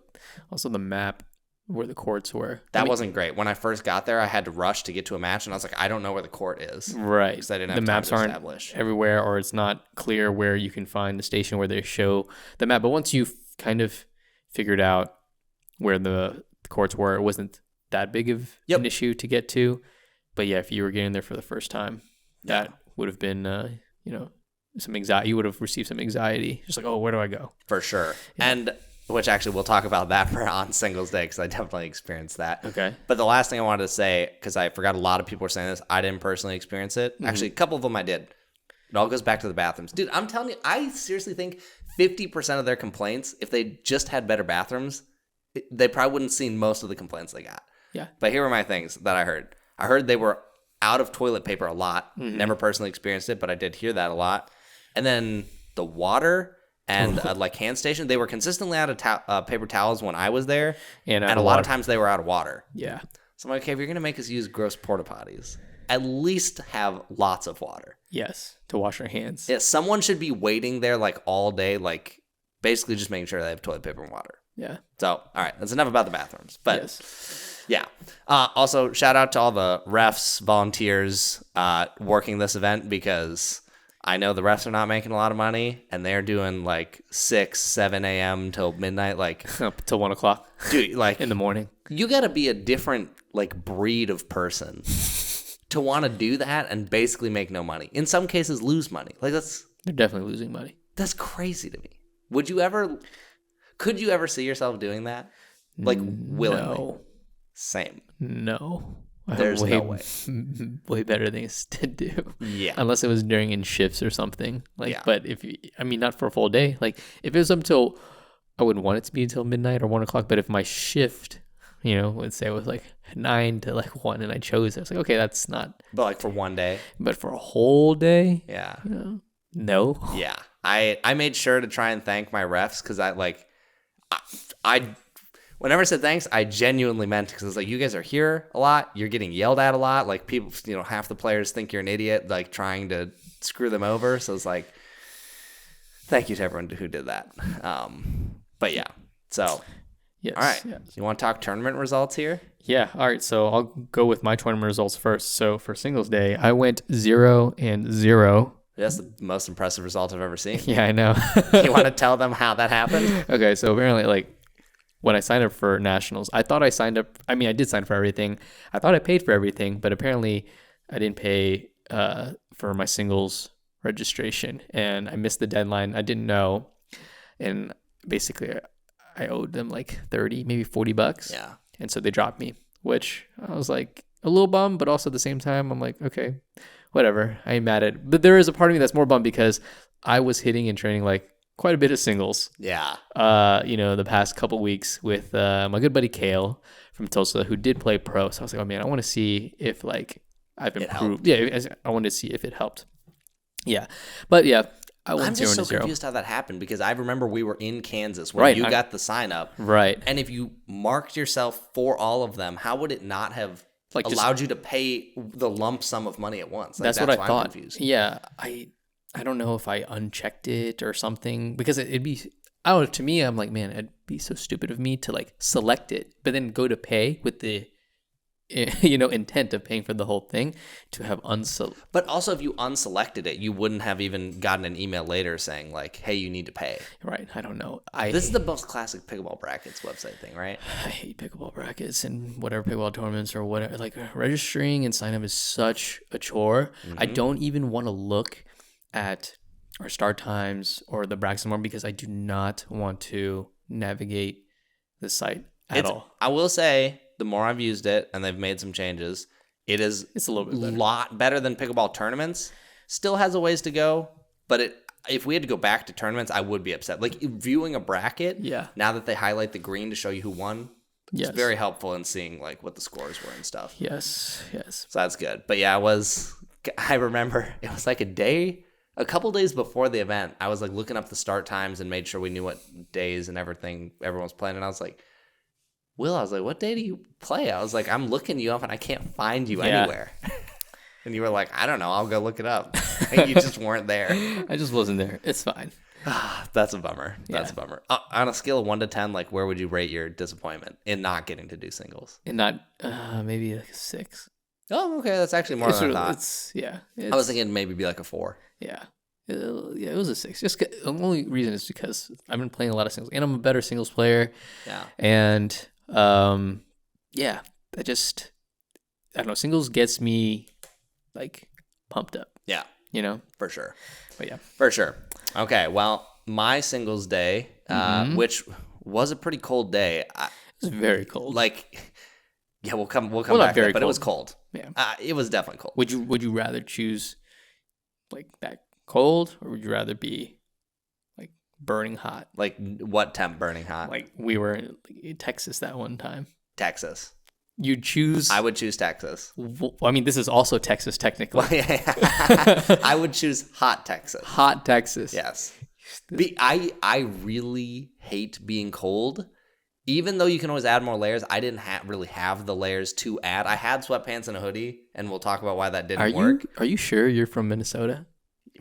also the map where the courts were. That wasn't great. When I first got there, I had to rush to get to a match, and I was like, I don't know where the court is. Right. Because I didn't have the time maps to aren't establish. Everywhere, or it's not clear where you can find the station where they show the map. But once you've kind of figured out where the courts were, it wasn't that big of an issue to get to. But yeah, if you were getting there for the first time, that would have been, some anxiety. You would have received some anxiety. Just like, oh, where do I go? For sure. Yeah. And which actually we'll talk about that on Singles Day because I definitely experienced that. Okay. But the last thing I wanted to say, because I forgot a lot of people were saying this, I didn't personally experience it. Actually, a couple of them I did. It all goes back to the bathrooms. Dude, I'm telling you, I seriously think 50% of their complaints, if they just had better bathrooms, they probably wouldn't see most of the complaints they got. Yeah. But here were my things that I heard. I heard they were out of toilet paper a lot. Never personally experienced it, but I did hear that a lot. And then the water and like hand station, they were consistently out of paper towels when I was there, and a lot of times they were out of water. Yeah. So I'm like, okay, if you're gonna make us use gross porta potties, at least have lots of water. Yes, to wash your hands. Yeah, someone should be waiting there like all day, like basically just making sure they have toilet paper and water. Yeah. So, all right, that's enough about the bathrooms. But Yes. yeah. Also, shout out to all the refs, volunteers working this event, because I know the refs are not making a lot of money, and they're doing like 6, 7 a.m. till midnight. Like Up till 1 o'clock, dude, like in the morning. You got to be a different like breed of person to want to do that and basically make no money. In some cases, lose money. Like They're definitely losing money. That's crazy to me. Could you ever see yourself doing that? Like willingly? No. Same. No. There's no way. Way better things to do. Yeah. Unless it was during in shifts or something. Like, Yeah. But not for a full day. Like, if it was up until, I wouldn't want it to be until midnight or 1 o'clock. But if my shift, let's say it was like 9 to like 1 and I chose it, I was like, okay, that's not. But like for one day. But for a whole day? Yeah. No. Yeah. I made sure to try and thank my refs, because I whenever I said thanks, I genuinely meant it, because it's like, you guys are here a lot. You're getting yelled at a lot. Like people, half the players think you're an idiot, like trying to screw them over. So it's like, thank you to everyone who did that. But yeah. So, yes. All right. Yes. You want to talk tournament results here? Yeah. All right. So I'll go with my tournament results first. So for singles day, I went 0-0. That's the most impressive result I've ever seen. Yeah, I know. You want to tell them how that happened? Okay. So apparently, like, when I signed up for nationals, I thought I signed up. I mean, I did sign for everything. I thought I paid for everything, but apparently I didn't pay for my singles registration, and I missed the deadline. I didn't know, and basically I owed them like 30, maybe $40. Yeah. And so they dropped me, which I was like a little bummed, but also at the same time, I'm like, okay, whatever. I ain't mad at it. But there is a part of me that's more bummed, because I was hitting and training like quite a bit of singles. Yeah. The past couple weeks with my good buddy Kale from Tulsa, who did play pro. So I was like, oh man, I want to see if like I've improved. Yeah, I wanted to see if it helped. Yeah, but yeah, I went I'm 0-0. just so confused how that happened, because I remember we were in Kansas when you got the sign up. Right. And if you marked yourself for all of them, how would it not have allowed you to pay the lump sum of money at once? Like, that's what I thought. I'm confused. Yeah, I don't know if I unchecked it or something, because it'd be, I don't know, to me, I'm like, man, it'd be so stupid of me to like select it, but then go to pay with the, intent of paying for the whole thing, to have But also, if you unselected it, you wouldn't have even gotten an email later saying like, hey, you need to pay. Right. I don't know. This is the most classic Pickleball Brackets website thing, right? I hate pickleball brackets and whatever pickleball tournaments or whatever. Like, registering and sign up is such a chore. Mm-hmm. I don't even want to look at our start times or the brackets anymore, because I do not want to navigate the site at all. I will say, the more I've used it, and they've made some changes, it's a little bit better. Lot better than pickleball tournaments. Still has a ways to go, but if we had to go back to tournaments, I would be upset. Like, viewing a bracket, now that they highlight the green to show you who won, it's very helpful in seeing like what the scores were and stuff. Yes. So that's good. But yeah, I remember it was like a couple days before the event, I was like looking up the start times and made sure we knew what days and everything everyone was playing. And I was like, Will, what day do you play? I was like, I'm looking you up and I can't find you anywhere. And you were like, I don't know, I'll go look it up. And you just weren't there. I just wasn't there. It's fine. That's a bummer. That's a bummer. On a scale of 1 to 10, like, where would you rate your disappointment in not getting to do singles? And not maybe like a 6. Oh, okay. That's actually more than I thought. I was thinking maybe be like a 4. Yeah. It was a 6. Just the only reason is because I've been playing a lot of singles, and I'm a better singles player. Yeah. And I don't know. Singles gets me like pumped up. Yeah. For sure. But yeah. For sure. Okay. Well, my singles day, which was a pretty cold day. It was very cold. We'll come back to that, but it was cold. Yeah. It was definitely cold. Would you rather choose like that cold, or would you rather be like burning hot? Like what temp burning hot? Like we were in Texas that one time. Texas. You choose? I would choose Texas. I mean, this is also Texas technically. I would choose hot Texas. Hot Texas. Yes. I really hate being cold. Even though you can always add more layers, I didn't really have the layers to add. I had sweatpants and a hoodie, and we'll talk about why that didn't work. Are you sure you're from Minnesota?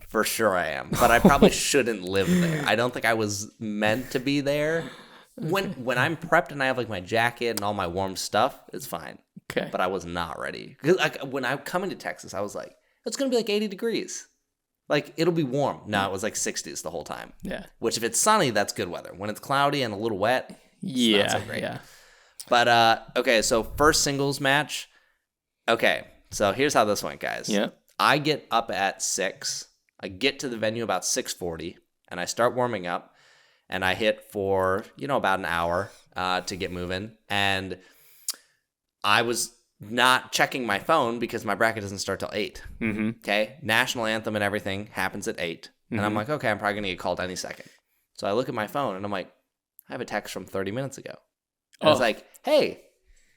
For sure I am, but I probably shouldn't live there. I don't think I was meant to be there. When I'm prepped and I have like my jacket and all my warm stuff, it's fine. Okay. But I was not ready. Because when I come into Texas, I was like, it's going to be like 80 degrees. Like, it'll be warm. No, it was like 60s the whole time. Yeah. Which, if it's sunny, that's good weather. When it's cloudy and a little wet, it's not so great. Yeah. But, okay, so first singles match. Okay, so here's how this went, guys. Yeah. I get up at 6. I get to the venue about 6:40, and I start warming up, and I hit for, about an hour to get moving. And I was not checking my phone because my bracket doesn't start till 8. Mm-hmm. Okay, national anthem and everything happens at 8. And I'm like, okay, I'm probably going to get called any second. So I look at my phone, and I'm like, I have a text from 30 minutes ago. And it's like, hey,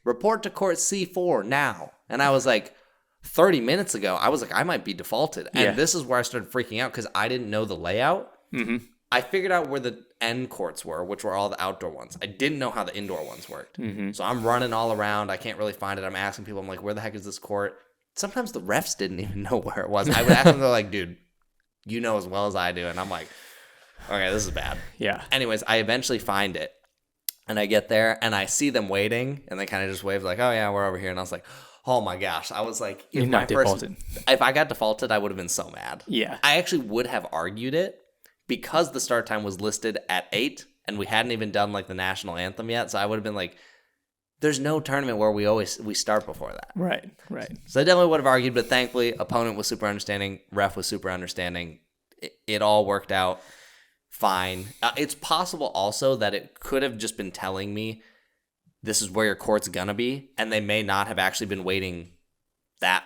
report to court C4 now. And I was like, 30 minutes ago, I was like, I might be defaulted. And this is where I started freaking out because I didn't know the layout. Mm-hmm. I figured out where the end courts were, which were all the outdoor ones. I didn't know how the indoor ones worked. Mm-hmm. So I'm running all around. I can't really find it. I'm asking people, I'm like, where the heck is this court? Sometimes the refs didn't even know where it was. I would ask them, they're like, dude, you know as well as I do. And I'm like, okay, this is bad. Yeah. Anyways, I eventually find it. And I get there, and I see them waiting, and they kind of just wave like, oh, yeah, we're over here. And I was like, oh, my gosh. I was like, if I got defaulted, I would have been so mad. Yeah. I actually would have argued it because the start time was listed at 8, and we hadn't even done, like, the national anthem yet. So I would have been like, there's no tournament where we start before that. Right. So I definitely would have argued, but thankfully, opponent was super understanding, ref was super understanding. It all worked out fine. It's possible also that it could have just been telling me this is where your court's gonna be, and they may not have actually been waiting that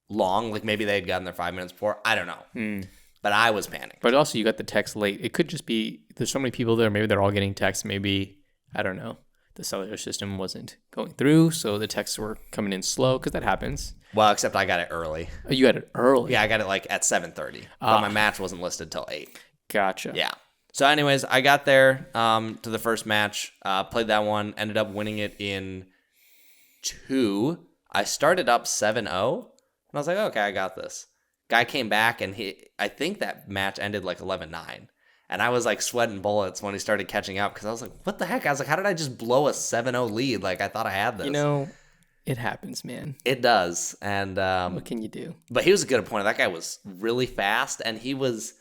long. Like maybe they had gotten there 5 minutes before. I don't know. But I was panicked. But also you got the text late. It could just be there's so many people there. Maybe they're all getting texts. Maybe, I don't know, the cellular system wasn't going through, so the texts were coming in slow, because that happens. Well, except I got it early. Oh, you got it early? Yeah, I got it like at 7:30. But my match wasn't listed till 8. Gotcha. Yeah. So anyways, I got there to the first match, played that one, ended up winning it in 2. I started up 7-0, and I was like, okay, I got this. Guy came back, and I think that match ended like 11-9. And I was like sweating bullets when he started catching up, because I was like, what the heck? I was like, how did I just blow a 7-0 lead? Like, I thought I had this. It happens, man. It does. And what can you do? But he was a good opponent. That guy was really fast, and he was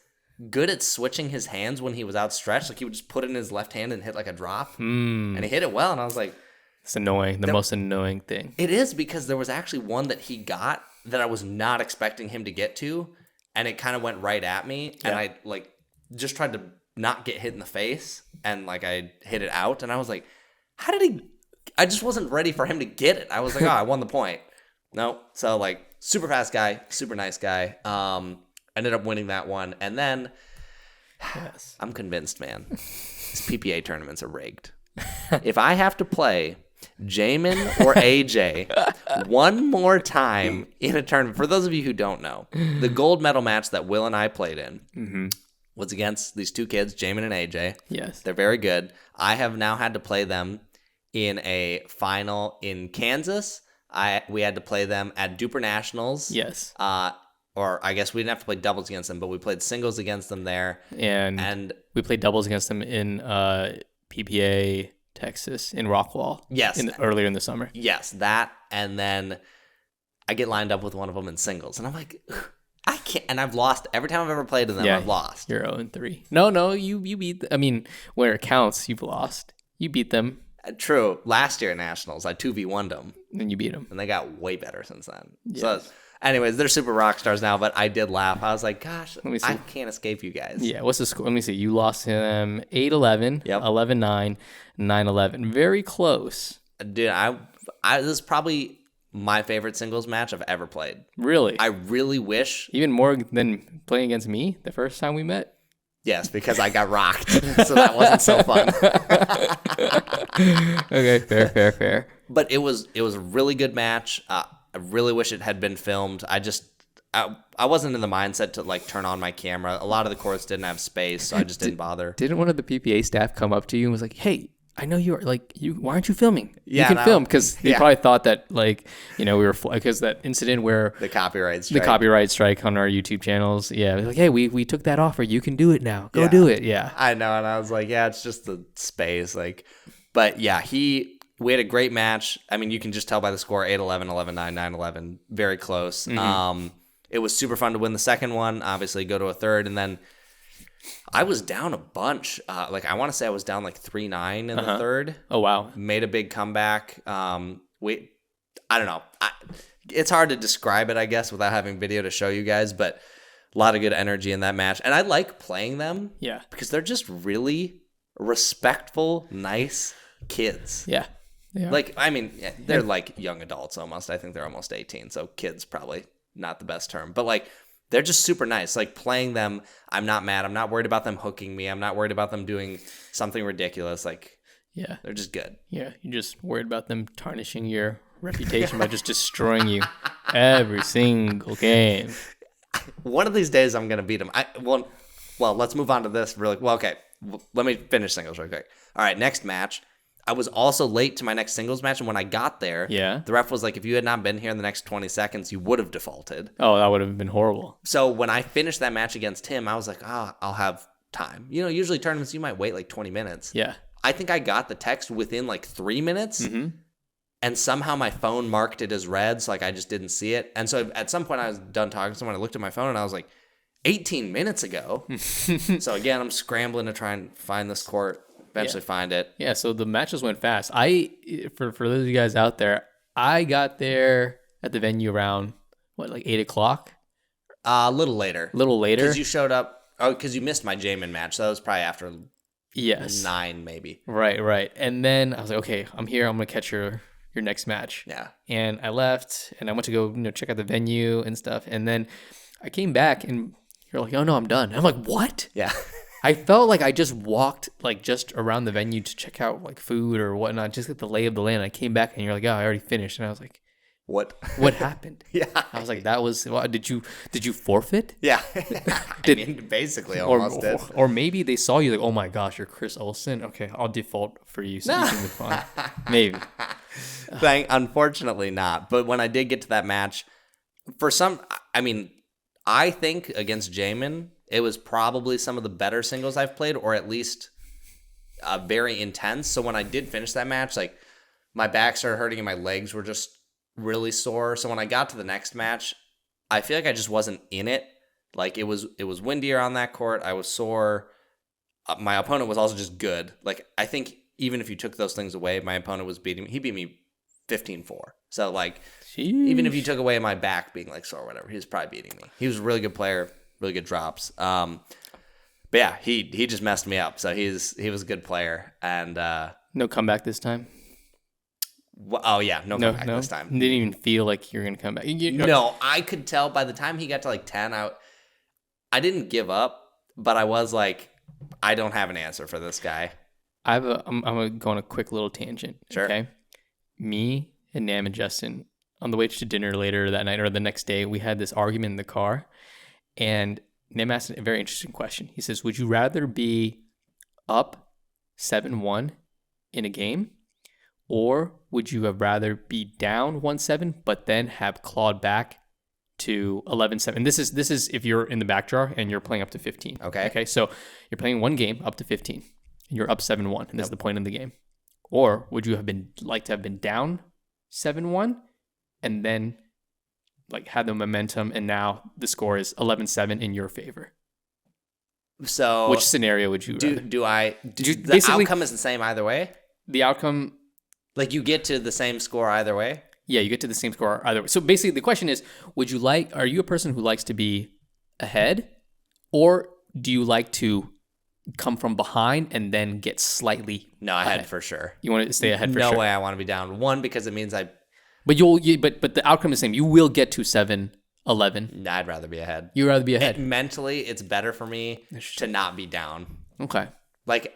good at switching his hands when he was outstretched. Like, he would just put it in his left hand and hit like a drop. And he hit it well, and I was like, it's annoying. The most annoying thing. It is, because there was actually one that he got that I was not expecting him to get to, and it kind of went right at me, and I like just tried to not get hit in the face, and like I hit it out, and I was like, how did he? I just wasn't ready for him to get it. I was like, oh, I won the point. No, so like super fast guy, super nice guy. Ended up winning that one, and then I'm convinced, man, these PPA tournaments are rigged. If I have to play Jamin or AJ one more time in a tournament, for those of you who don't know, the gold medal match that Will and I played in was against these two kids, Jamin and AJ. Yes. They're very good. I have now had to play them in a final in Kansas. We had to play them at Duper Nationals. Yes. Or I guess we didn't have to play doubles against them, but we played singles against them there. And we played doubles against them in PPA Texas, in Rockwall. Yes. Earlier in the summer. Yes, that. And then I get lined up with one of them in singles. And I'm like, I can't. And I've lost. Every time I've ever played to them, I've lost. You're 0-3. No, you beat. I mean, where it counts, you've lost. You beat them. True. Last year at Nationals, I 2v1'd them. And you beat them. And they got way better since then. Yes. So, anyways, they're super rock stars now, but I did laugh. I was like, gosh, I can't escape you guys. Yeah, what's the score? Let me see. You lost to them 8-11, 11-9, 9-11. Very close. Dude, this is probably my favorite singles match I've ever played. Really? I really wish. Even more than playing against me the first time we met? Yes, because I got rocked, so that wasn't so fun. Okay, fair. But it was a really good match. I really wish it had been filmed. I wasn't in the mindset to like turn on my camera. A lot of the courts didn't have space, so I just didn't bother. Didn't one of the PPA staff come up to you and was like, "Hey, I know you are like you. Why aren't you filming? Yeah, you can no. film because they Yeah. probably thought that like we were because that incident where The copyright the strike. copyright strike on our YouTube channels. Yeah, like hey, we took that offer. You can do it now. Go Yeah. do it. Yeah. I know, and I was like, yeah, it's just the space. Like, but yeah, we had a great match. I mean, you can just tell by the score 8-11, 11-9, 9-11. Very close. It was super fun to win the second one, obviously go to a third, and then I was down a bunch. Like I want to say I was down like 3-9 in the third. Oh wow. Made a big comeback. I don't know. It's hard to describe it, I guess, without having video to show you guys, but a lot of good energy in that match. And I like playing them. Yeah. Because they're just really respectful, nice kids. Yeah. Yeah. Like, I mean, they're like young adults almost. I think they're almost 18, so kids probably not the best term. But like, they're just super nice. Like playing them, I'm not mad. I'm not worried about them hooking me. I'm not worried about them doing something ridiculous. Like, yeah. they're just good. Yeah. You're just worried about them tarnishing your reputation by just destroying you every single game. One of these days, I'm gonna beat them. Well, let's move on to this really. Well, okay. Let me finish singles real quick. All right, next match. I was also late to my next singles match, and when I got there, the ref was like, if you had not been here in the next 20 seconds, you would have defaulted. Oh, that would have been horrible. So when I finished that match against him, I was like, I'll have time. You know, usually tournaments, you might wait like 20 minutes. Yeah. I think I got the text within like 3 minutes, and somehow my phone marked it as red, so like I just didn't see it. And so at some point I was done talking to someone, I looked at my phone, and I was like, 18 minutes ago. So again, I'm scrambling to try and find this court. Eventually find it. Yeah, so the matches went fast. For those of you guys out there, I got there at the venue around, like 8 o'clock? A little later. Because you showed up, because you missed my Jamin match. So that was probably after 9 maybe. Right. And then I was like, okay, I'm here. I'm going to catch your next match. Yeah. And I left, and I went to go check out the venue and stuff. And then I came back, and you're like, oh, no, I'm done. And I'm like, what? Yeah. I felt like I just walked like just around the venue to check out like food or whatnot, just get the lay of the land. I came back and you're like, oh, I already finished. And I was like, what happened? Yeah. I was like, that was, did you forfeit? Yeah. I mean, basically almost did. Or maybe they saw you like, oh my gosh, you're Chris Olsen. Okay, I'll default for you so you can move on. Maybe. Unfortunately not. But when I did get to that match, I think against Jamin, it was probably some of the better singles I've played, or at least very intense. So when I did finish that match, like my back started hurting and my legs were just really sore. So when I got to the next match, I feel like I just wasn't in it. Like it was windier on that court. I was sore. My opponent was also just good. Like I think even if you took those things away, my opponent was beating me. He beat me 15-4. So like even if you took away my back being like sore or whatever, he was probably beating me. He was a really good player. Really good drops. But yeah, he just messed me up. So he was a good player. And no comeback this time? No comeback this time. Didn't even feel like you're going to come back. No, I could tell by the time he got to like 10, I didn't give up, but I was like, I don't have an answer for this guy. I'm going to go on a quick little tangent. Sure. Okay. Me and Nam and Justin, on the way to dinner later that night or the next day, we had this argument in the car. And Nam asked a very interesting question. He says, would you rather be up 7-1 in a game, or would you have rather be down 1-7 but then have clawed back to 11-7? This is if you're in the back draw and you're playing up to 15. Okay, so you're playing one game up to 15 and you're up 7-1, and this is the point of the game. Or would you have been down 7-1 and then like had the momentum, and now the score is 11-7 in your favor? So which scenario would you rather? The outcome is the same either way? The outcome, like you get to the same score either way? Yeah, you get to the same score either way. So basically the question is, are you a person who likes to be ahead, or do you like to come from behind and then get slightly ahead for sure. You want to stay ahead for sure? No way I want to be down. One, because it means But but the outcome is the same. You will get to 7-11. I'd rather be ahead. You'd rather be ahead. Mentally, it's better for me to not be down. Okay. Like,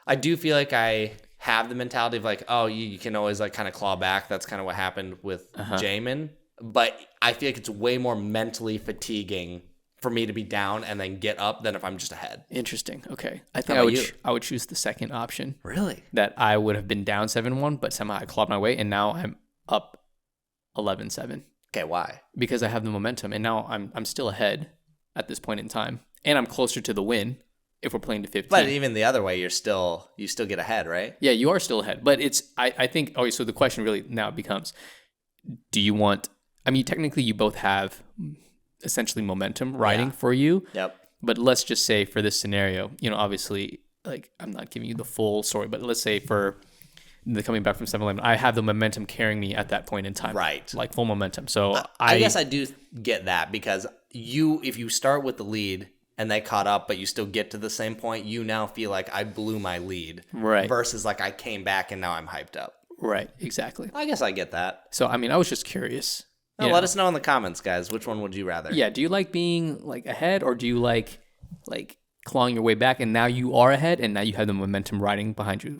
I do feel like I have the mentality of like, oh, you can always like kind of claw back. That's kind of what happened with Jamin. But I feel like it's way more mentally fatiguing for me to be down and then get up than if I'm just ahead. Interesting. Okay. I How think about I would choose the second option. Really? That I would have been down 7-1, but somehow I clawed my way, and now I'm up 11-7 Okay, why? because I have the momentum, and now I'm still ahead at this point in time, and I'm closer to the win if we're playing to 15. But even the other way, you still get ahead, right? Yeah, you are still ahead, but I think. Okay, so the question really now becomes: do you want? I mean, technically, you both have essentially momentum riding for you. Yep. But let's just say for this scenario, obviously, like I'm not giving you the full story, but let's say for the coming back from 7-11, I have the momentum carrying me at that point in time. Right. Like full momentum. So I guess I do get that because if you start with the lead and they caught up, but you still get to the same point, you now feel like I blew my lead. Right. Versus like I came back and now I'm hyped up. Right. Exactly. I guess I get that. So, I mean, I was just curious. Let us know in the comments, guys. Which one would you rather? Yeah. Do you like being like ahead, or do you like clawing your way back and now you are ahead and now you have the momentum riding behind you?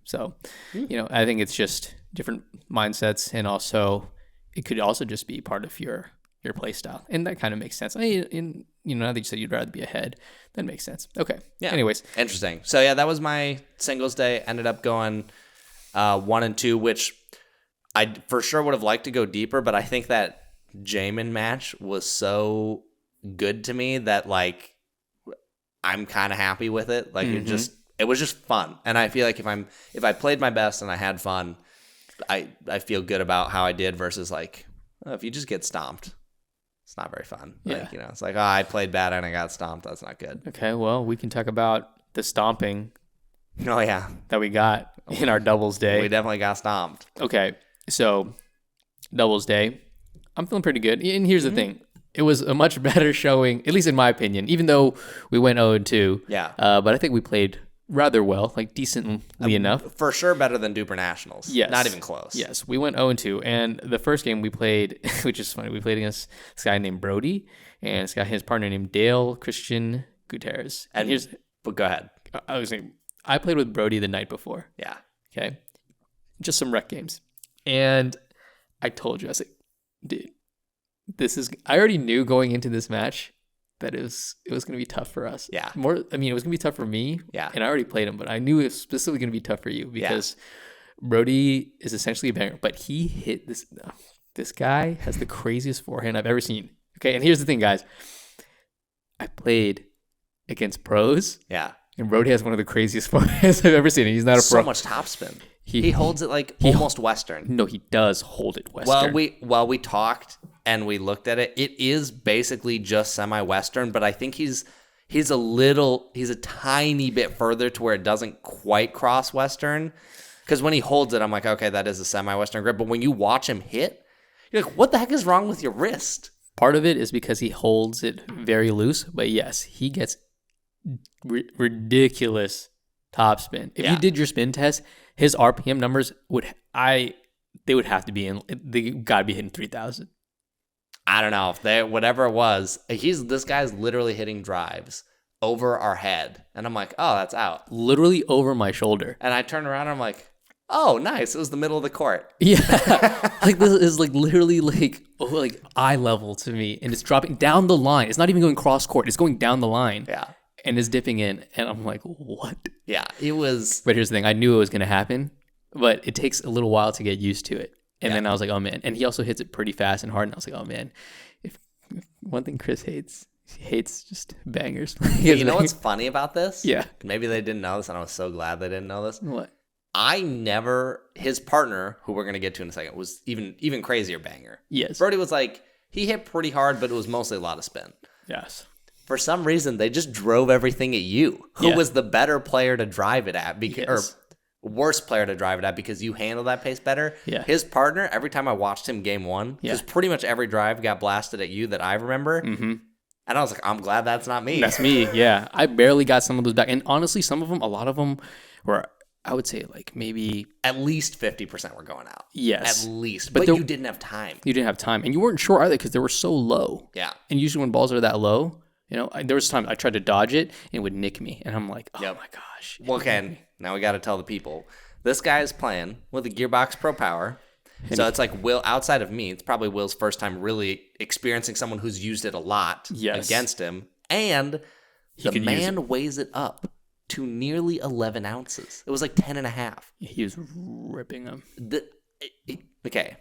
So, I think it's just different mindsets, and also it could also just be part of your play style, and that kind of makes sense. Now that you said you'd rather be ahead, that makes sense. Okay. Yeah. Anyways, interesting. So yeah, that was my singles day. Ended up going 1 and 2, which I for sure would have liked to go deeper, but I think that Jamin match was so good to me that like I'm kind of happy with it. Like it was just fun, and I feel like if I played my best and I had fun, I feel good about how I did versus like if you just get stomped, it's not very fun. Yeah. Like, it's like I played bad and I got stomped. That's not good. Okay, well, we can talk about the stomping. Oh yeah, that we got in our doubles day. We definitely got stomped. Okay, so doubles day, I'm feeling pretty good. And here's the thing. It was a much better showing, at least in my opinion, even though we went 0-2. Yeah. But I think we played rather well, like decently enough. For sure better than Duper Nationals. Yes. Not even close. Yes. We went 0-2. And the first game we played, which is funny, we played against this guy named Brody and this guy, his partner named Dale Christian Gutierrez. But go ahead. I played with Brody the night before. Yeah. Okay. Just some rec games. And I told you, I was like, dude, I already knew going into this match that it was going to be tough for us. Yeah. It was going to be tough for me. Yeah. And I already played him, but I knew it was specifically going to be tough for you because Brody is essentially a banger, but he hit this guy has the craziest forehand I've ever seen. Okay. And here's the thing, guys. I played against pros. Yeah. And Brody has one of the craziest forehands I've ever seen. He's not a pro. So much topspin. He holds it like almost Western. No, he does hold it Western. While we talked and we looked at it, it is basically just semi-Western, but I think he's a tiny bit further to where it doesn't quite cross Western. Because when he holds it, I'm like, okay, that is a semi-Western grip. But when you watch him hit, you're like, what the heck is wrong with your wrist? Part of it is because he holds it very loose, but yes, he gets ridiculous topspin. If you did your spin test, his RPM numbers would have to be they gotta be hitting 3,000. I don't know if whatever it was. This guy's literally hitting drives over our head, and I'm like, oh, that's out, literally over my shoulder. And I turn around, and I'm like, oh, nice, it was the middle of the court. Yeah, like this is like literally like eye level to me, and it's dropping down the line. It's not even going cross court; it's going down the line. Yeah. And is dipping in, and I'm like, what? Yeah, it was. But here's the thing: I knew it was going to happen, but it takes a little while to get used to it. And then I was like, oh man! And he also hits it pretty fast and hard. And I was like, oh man! If one thing Chris hates, he hates just bangers. You know what's funny about this? Yeah. Maybe they didn't know this, and I was so glad they didn't know this. What? His partner, who we're going to get to in a second, was even crazier banger. Yes. Brody was like, he hit pretty hard, but it was mostly a lot of spin. Yes. For some reason, they just drove everything at you. Who was the better player to drive it at? Or worse player to drive it at because you handle that pace better? Yeah. His partner, every time I watched him game one, because pretty much every drive got blasted at you that I remember. Mm-hmm. And I was like, I'm glad that's not me. That's me, yeah. I barely got some of those back. And honestly, a lot of them were, I would say, like maybe... At least 50% were going out. Yes. At least. But you didn't have time. You didn't have time. And you weren't sure either because they were so low. Yeah. And usually when balls are that low... there was times I tried to dodge it and it would nick me. And I'm like, oh my gosh. Well, Ken, now we got to tell the people. This guy is playing with a Gearbox Pro Power So it's like Will, outside of me, it's probably Will's first time really experiencing someone who's used it a lot against him. And the man weighs it up to nearly 11 ounces. It was like 10 and a half. He was ripping them. Okay.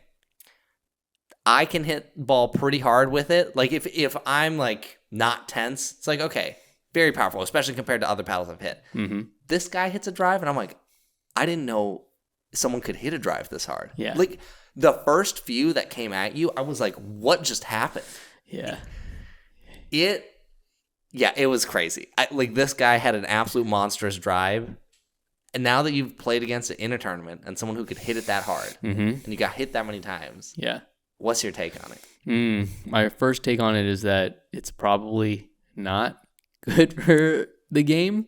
I can hit ball pretty hard with it. Like if I'm like not tense, it's like, okay, very powerful, especially compared to other paddles I've hit. Mm-hmm. This guy hits a drive and I'm like, I didn't know someone could hit a drive this hard. Yeah. Like the first few that came at you, I was like, what just happened? Yeah. It was crazy. Like this guy had an absolute monstrous drive. And now that you've played against it in a tournament and someone who could hit it that hard and you got hit that many times. Yeah. What's your take on it? My first take on it is that it's probably not good for the game.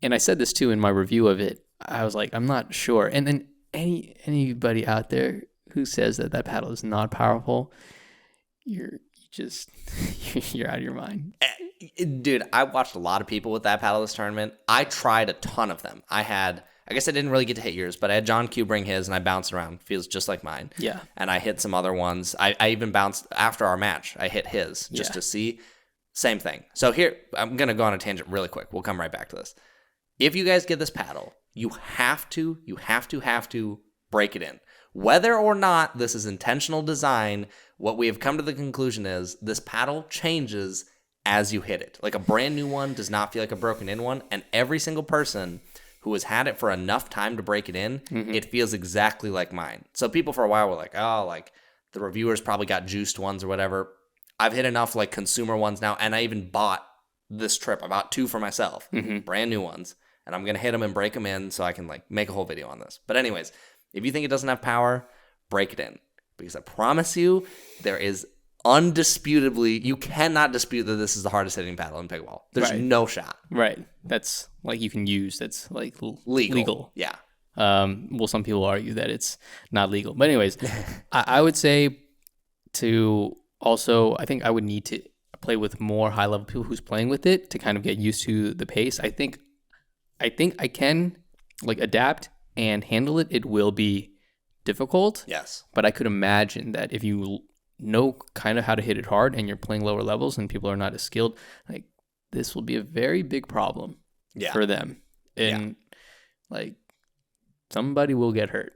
And I said this too in my review of it. I was like, I'm not sure. And then anybody out there who says that paddle is not powerful, you're out of your mind. Dude, I watched a lot of people with that paddle this tournament. I tried a ton of them. I guess I didn't really get to hit yours, but I had John Q bring his and I bounced around. Feels just like mine. Yeah. And I hit some other ones. I even bounced after our match. I hit his just to see. Same thing. So here, I'm going to go on a tangent really quick. We'll come right back to this. If you guys get this paddle, you have to break it in. Whether or not this is intentional design, what we have come to the conclusion is this paddle changes as you hit it. Like a brand new one does not feel like a broken in one. And every single person who has had it for enough time to break it in, it feels exactly like mine. So people for a while were like, oh, like the reviewers probably got juiced ones or whatever. I've hit enough like consumer ones now, and I even bought this trip. I bought 2 for myself, brand new ones, and I'm going to hit them and break them in so I can like make a whole video on this. But anyways, if you think it doesn't have power, break it in. Because I promise you, there is undisputably, you cannot dispute that this is the hardest hitting paddle in pickleball. There's no shot. Right. That's like you can use. That's like legal. Yeah. Well, some people argue that it's not legal. But anyways, I would say I think I would need to play with more high level people who's playing with it to kind of get used to the pace. I think I can like adapt and handle it. It will be difficult. Yes. But I could imagine that if you know kind of how to hit it hard and you're playing lower levels and people are not as skilled, like this will be a very big problem for them. And like somebody will get hurt.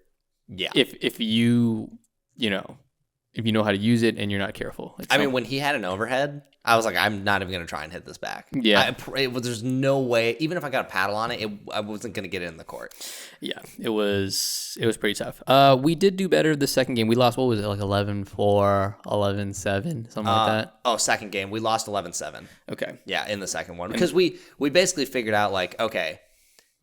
Yeah. If you know how to use it and you're not careful. I mean, when he had an overhead, I was like, I'm not even going to try and hit this back. Yeah. There's no way, even if I got a paddle on it, I wasn't going to get it in the court. Yeah, it was pretty tough. We did do better the second game. We lost, what was it, like 11-4, 11-7, something like that? Oh, second game. We lost 11-7. Okay. Yeah, in the second one. Because we basically figured out, like, okay,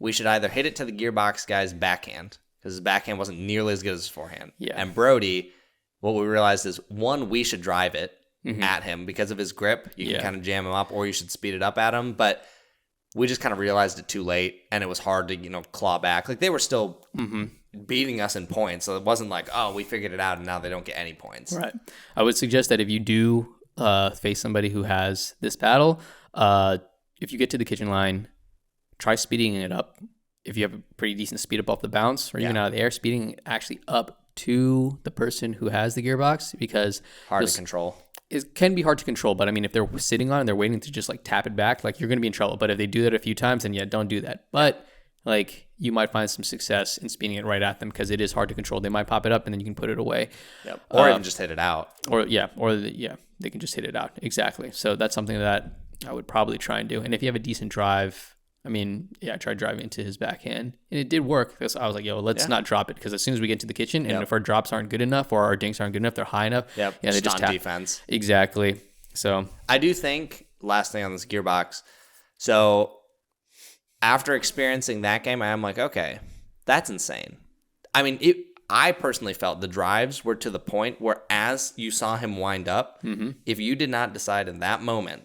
we should either hit it to the gearbox guy's backhand, because his backhand wasn't nearly as good as his forehand. Yeah. And Brody, what we realized is, one, we should drive it at him because of his grip. You can kind of jam him up, or you should speed it up at him. But we just kind of realized it too late, and it was hard to, claw back. Like, they were still beating us in points, so it wasn't like, oh, we figured it out, and now they don't get any points. Right. I would suggest that if you do face somebody who has this paddle, if you get to the kitchen line, try speeding it up. If you have a pretty decent speed up off the bounce, or even out of the air, speeding it actually up to the person who has the gearbox, because hard to control. It can be hard to control, but I mean, if they're sitting on it and they're waiting to just like tap it back, like you're going to be in trouble. But if they do that a few times, then don't do that. But like you might find some success in speeding it right at them, because it is hard to control. They might pop it up and then you can put it away. Yep. Or even just hit it out. They can just hit it out. Exactly. So that's something that I would probably try and do. And if you have a decent drive, I tried driving into his backhand, and it did work. Because I was like, let's not drop it, because as soon as we get to the kitchen, and if our drops aren't good enough or our dinks aren't good enough, they're high enough. They just on defense. Exactly. So I do think, last thing on this gearbox, so after experiencing that game, I'm like, okay, that's insane. I mean, I personally felt the drives were to the point where, as you saw him wind up, if you did not decide in that moment,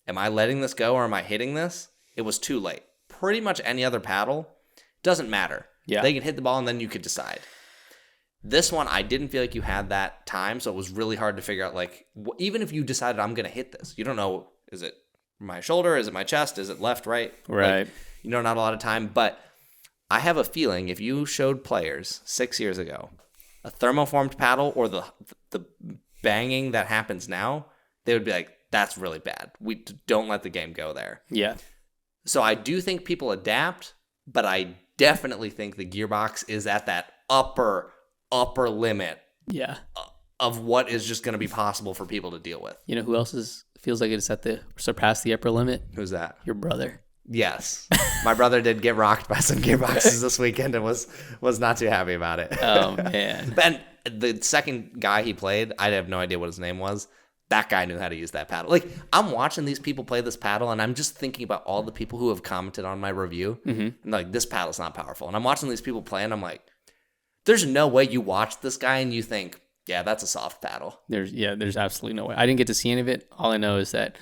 am I letting this go or am I hitting this? It was too late. Pretty much any other paddle, doesn't matter. Yeah. They can hit the ball and then you could decide. This one, I didn't feel like you had that time, so it was really hard to figure out, like, even if you decided I'm going to hit this, you don't know, is it my shoulder, is it my chest, is it left, right? Right. Like, not a lot of time, but I have a feeling if you showed players 6 years ago a thermoformed paddle or the banging that happens now, they would be like, that's really bad. We don't let the game go there. Yeah. So I do think people adapt, but I definitely think the gearbox is at that upper limit. Yeah. Of what is just going to be possible for people to deal with. You know who else feels like it's surpassed the upper limit? Who's that? Your brother. Yes. My brother did get rocked by some gearboxes this weekend and was not too happy about it. Oh, man. And the second guy he played, I have no idea what his name was. That guy knew how to use that paddle. Like, I'm watching these people play this paddle, and I'm just thinking about all the people who have commented on my review. And like, this paddle's not powerful. And I'm watching these people play, and I'm like, there's no way you watch this guy and you think, yeah, that's a soft paddle. There's absolutely no way. I didn't get to see any of it. All I know is that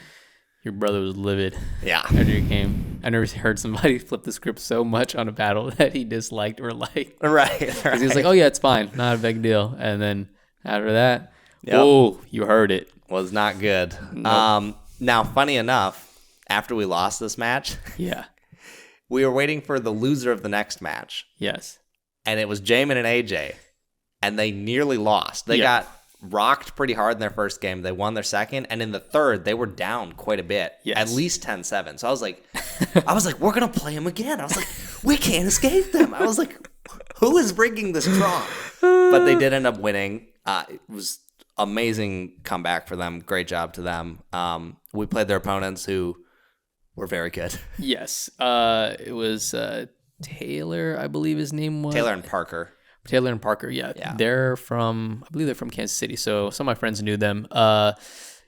your brother was livid. Yeah. After you came. I never heard somebody flip the script so much on a paddle that he disliked or liked. Right. Because he was like, oh yeah, it's fine. Not a big deal. And then after that, Yep. oh, you heard it. Was not good. Nope. Now, funny enough, after we lost this match, Yeah. we were waiting for the loser of the next match. Yes. And it was Jamin and AJ. And they nearly lost. They got rocked pretty hard in their first game. They won their second. And in the third, they were down quite a bit. Yes. At least 10-7. So I was like, we're going to play them again. I was like, we can't escape them. I was like, who is bringing this draw? But they did end up winning. It was amazing comeback for them. Great job to them. We played their opponents who were very good. Yes. It was Taylor, I believe his name was. Taylor and Parker. Taylor and Parker, yeah. Yeah. They're from, I believe they're from Kansas City. So some of my friends knew them.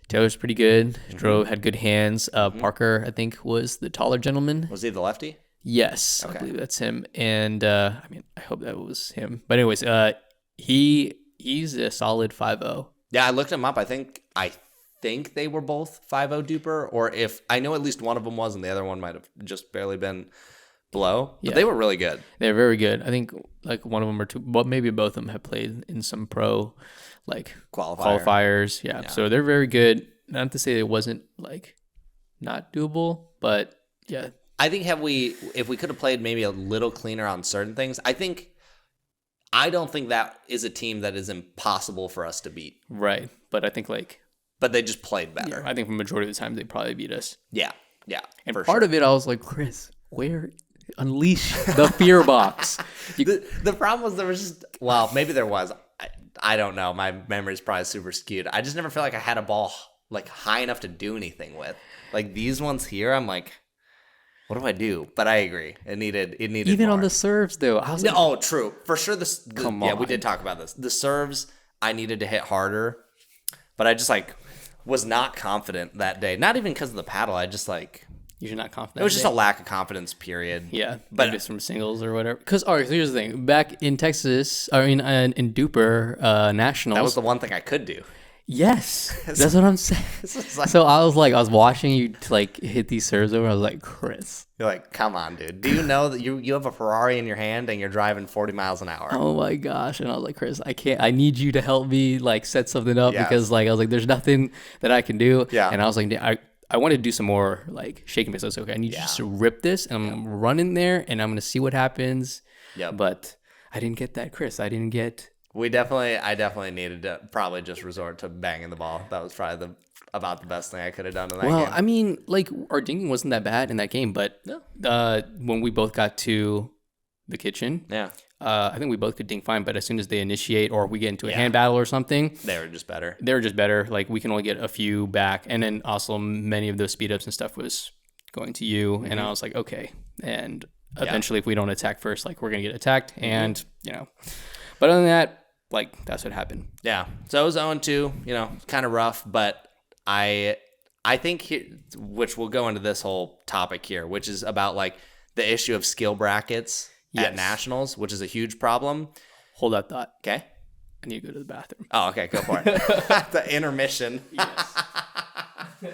Taylor's pretty good. Had good hands. Parker, I think, was the taller gentleman. Was he the lefty? Yes, Okay. I believe that's him. And I hope that was him. But anyways, he's a solid 5-0. Yeah, I looked him up. I think they were both 5-0 duper, or if I know at least one of them was, and the other one might have just barely been below. But they were really good. They're very good. I think like one of them or two, but maybe both of them have played in some pro like qualifiers. Yeah. So they're very good. Not to say it wasn't like not doable, but yeah. I think if we could have played maybe a little cleaner on certain things, I don't think that is a team that is impossible for us to beat. Right. But I think but they just played better. I think for the majority of the time they probably beat us. Yeah. Yeah. And part of it, I was like, Chris, where unleash the fear box? The problem was there was just, well, maybe there was. I don't know. My memory's probably super skewed. I just never felt like I had a ball like high enough to do anything with. Like these ones here, I'm like, what do I do? But I agree. It needed even more. on the serves though. I was like, oh, true. For sure. Come on. Yeah, we did talk about this. The serves I needed to hit harder, but I just was not confident that day. Not even because of the paddle. I just you're not confident. It was just a lack of confidence, period. Yeah, but maybe some singles or whatever. Because all right, so here's the thing: back in Texas, in Duper Nationals, that was the one thing I could do. Yes, that's what I'm saying. So I was watching you hit these serves over. I was like, Chris, you're like, come on, dude. Do you know that you have a Ferrari in your hand and you're driving 40 miles an hour? Oh my gosh! And I was like, Chris, I can't. I need you to help me set something up because I was like, there's nothing that I can do. Yeah. And I was like, I wanted to do some more shaking bits. I was like, okay, I need you just to rip this, and I'm running there, and I'm gonna see what happens. Yeah. But I didn't get that, Chris. I didn't get. I definitely needed to probably just resort to banging the ball. That was probably about the best thing I could have done in that game. Well, I mean, our dinging wasn't that bad in that game, but when we both got to the kitchen, I think we both could ding fine. But as soon as they initiate or we get into a hand battle or something, they were just better. We can only get a few back, and then also many of those speed ups and stuff was going to you, and I was like, okay. And eventually, if we don't attack first, we're gonna get attacked, and But other than that. That's what happened. Yeah. So it was 0-2, kind of rough, but I think which we'll go into this whole topic here, which is about the issue of skill brackets at nationals, which is a huge problem. Hold that thought. Okay. I need to go to the bathroom. Oh, okay. Go for it. The intermission. Yes.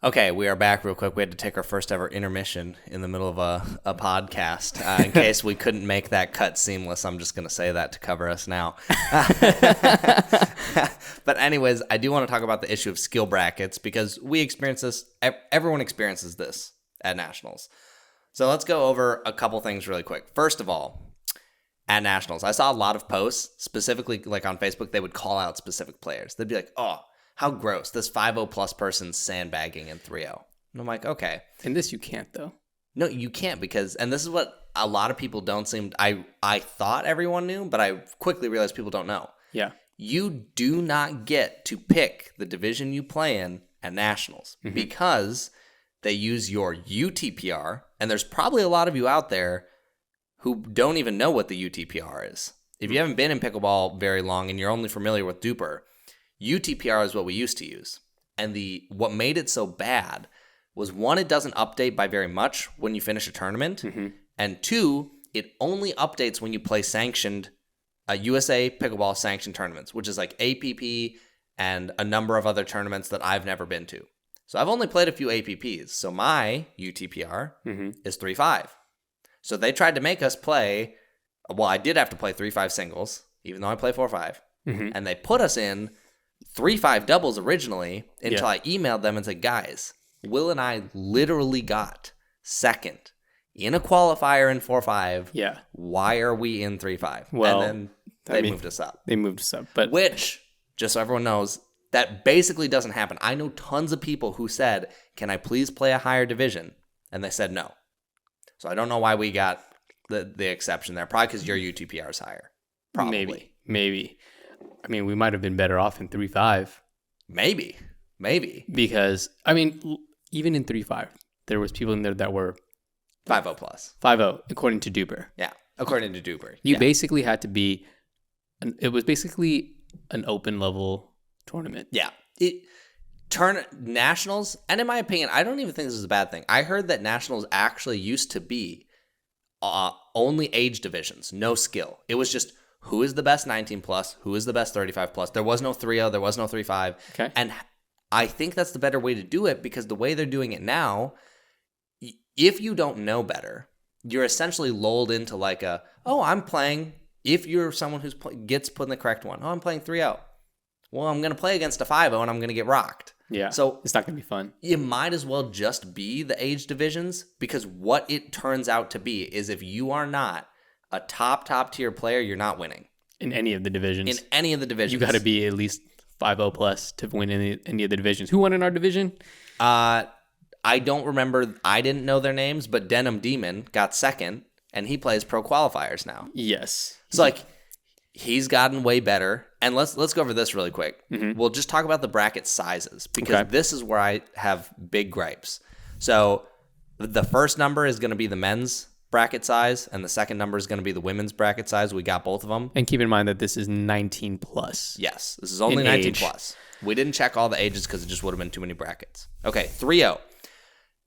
Okay, we are back real quick. We had to take our first ever intermission in the middle of a podcast. In case we couldn't make that cut seamless, I'm just going to say that to cover us now. But anyways, I do want to talk about the issue of skill brackets because we experience this. Everyone experiences this at nationals. So let's go over a couple things really quick. First of all, at nationals, I saw a lot of posts, specifically like on Facebook, they would call out specific players. They'd be like, oh, how gross, this 5-0 plus person's sandbagging in 3-0. And I'm like, okay. And this you can't, though. No, you can't, because, and this is what a lot of people don't seem, I thought everyone knew, but I quickly realized people don't know. Yeah. You do not get to pick the division you play in at nationals because they use your UTPR, and there's probably a lot of you out there who don't even know what the UTPR is. If you haven't been in pickleball very long and you're only familiar with Duper, UTPR is what we used to use. And what made it so bad was, one, it doesn't update by very much when you finish a tournament, and two, it only updates when you play sanctioned USA Pickleball sanctioned tournaments, which is like APP and a number of other tournaments that I've never been to. So I've only played a few APPs. So my UTPR is 3-5. So they tried to make us play, well, I did have to play 3-5 singles, even though I play 4-5. And they put us in 3-5 doubles originally until I emailed them and said, guys, Will and I literally got second in a qualifier in 4-5. Yeah. Why are we in 3-5? Well, and then they moved us up. They moved us up. But which, just so everyone knows, that basically doesn't happen. I know tons of people who said, can I please play a higher division? And they said no. So I don't know why we got the exception there. Probably because your UTPR is higher. Probably. Maybe. I mean, we might have been better off in 3-5. Maybe. Because, I mean, even in 3-5, there was people in there that were 5-0 plus. 5-0, according to Duper. Yeah, according to Duper. You basically had to be, it was basically an open level tournament. Yeah. Nationals, and in my opinion, I don't even think this is a bad thing. I heard that nationals actually used to be only age divisions, no skill. It was just who is the best 19 plus, who is the best 35 plus. There was no 3-0, there was no 3-5. Okay. And I think that's the better way to do it, because the way they're doing it now, if you don't know better, you're essentially lulled into like I'm playing, if you're someone who gets put in the correct one, I'm playing 3-0. Well, I'm going to play against a 5-0 and I'm going to get rocked. Yeah. So it's not going to be fun. You might as well just be the age divisions, because what it turns out to be is if you are not a top tier player, you're not winning. In any of the divisions. You got to be at least 5-0 plus to win any of the divisions. Who won in our division? I don't remember. I didn't know their names, but Denim Demon got second, and he plays pro qualifiers now. Yes. So like, he's gotten way better. And let's go over this really quick. We'll just talk about the bracket sizes, because this is where I have big gripes. So the first number is going to be the men's bracket size, and the second number is going to be the women's bracket size. We got both of them. And keep in mind that this is 19 plus. Yes, this is only 19 plus. We didn't check all the ages because it just would have been too many brackets. Okay, 3-0.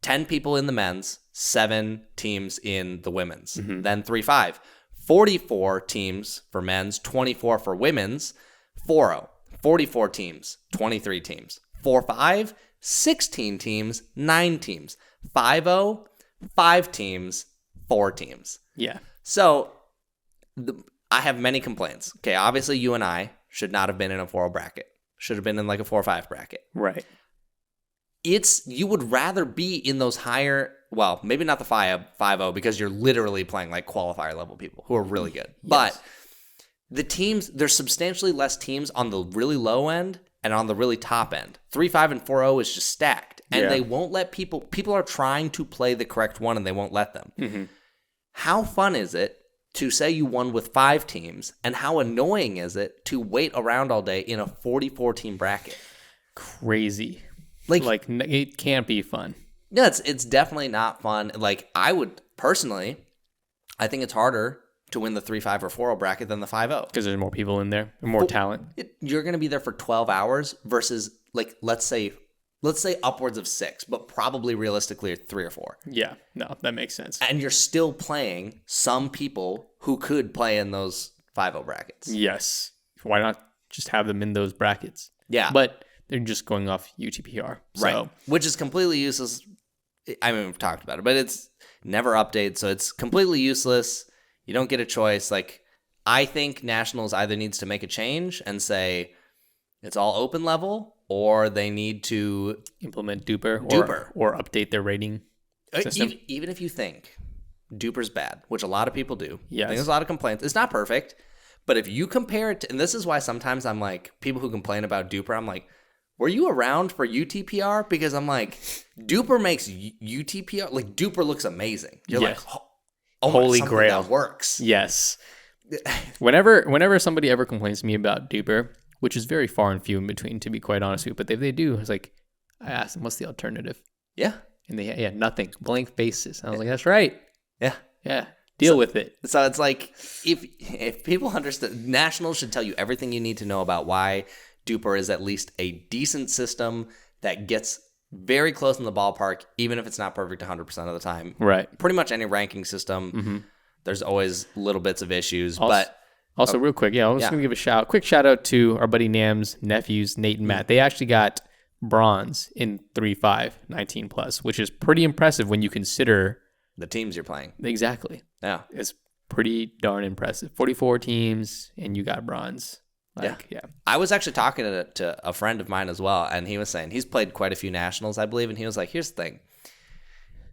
10 people in the men's, 7 teams in the women's. Then 3-5. 44 teams for men's, 24 for women's. 4-0. 44 teams, 23 teams. 4-5. 16 teams, 9 teams. 5-0. 5 teams, 4 teams. Yeah. So I have many complaints. Okay, obviously you and I should not have been in a 4-0 bracket. Should have been in like a 4-5 bracket. Right. You would rather be in those higher, well, maybe not the 5-0, because you're literally playing like qualifier level people who are really good. Yes. But the teams, there's substantially less teams on the really low end and on the really top end. 3-5 and 4-0 is just stacked. And they won't let people are trying to play the correct one and they won't let them. How fun is it to say you won with 5 teams, and how annoying is it to wait around all day in a 44 team bracket? Crazy. Like it can't be fun. Yeah, it's definitely not fun. Like, I would personally, I think it's harder to win the 3-5 or 4-0 bracket than the 5-0. Because there's more people in there, more talent. You're going to be there for 12 hours versus, like, let's say upwards of 6, but probably realistically 3 or 4. Yeah, no, that makes sense. And you're still playing some people who could play in those 5-0 brackets. Yes. Why not just have them in those brackets? Yeah. But they're just going off UTPR. So. Right. Which is completely useless. I mean, we've talked about it, but it's never updated, so it's completely useless. You don't get a choice. Like, I think Nationals either needs to make a change and say it's all open level, or they need to implement Duper. Or update their rating system. Even if you think Duper's bad, which a lot of people do. Yes. I think there's a lot of complaints. It's not perfect, but if you compare it to, and this is why sometimes I'm like, people who complain about Duper, I'm like, were you around for UTPR? Because I'm like, Duper makes UTPR, like Duper looks amazing. You're like, oh holy something grail. That works. Yes. Whenever somebody ever complains to me about Duper, which is very far and few in between, to be quite honest with you, but if they do, it's like, I ask them, what's the alternative? Yeah. And they, nothing. Blank faces. I was like, that's right. Yeah. Yeah. Deal with it. So it's like, if people understand, Nationals should tell you everything you need to know about why Duper is at least a decent system that gets very close in the ballpark, even if it's not perfect 100% of the time. Right. Pretty much any ranking system, there's always little bits of issues. Also, real quick, I was going to give a quick shout out to our buddy Nam's nephews, Nate and Matt. They actually got bronze in 3-5, 19 plus, which is pretty impressive when you consider the teams you're playing. Exactly. Yeah. It's pretty darn impressive. 44 teams, and you got bronze. Yeah. I was actually talking to a friend of mine as well, and he was saying he's played quite a few nationals, I believe, and he was like, here's the thing.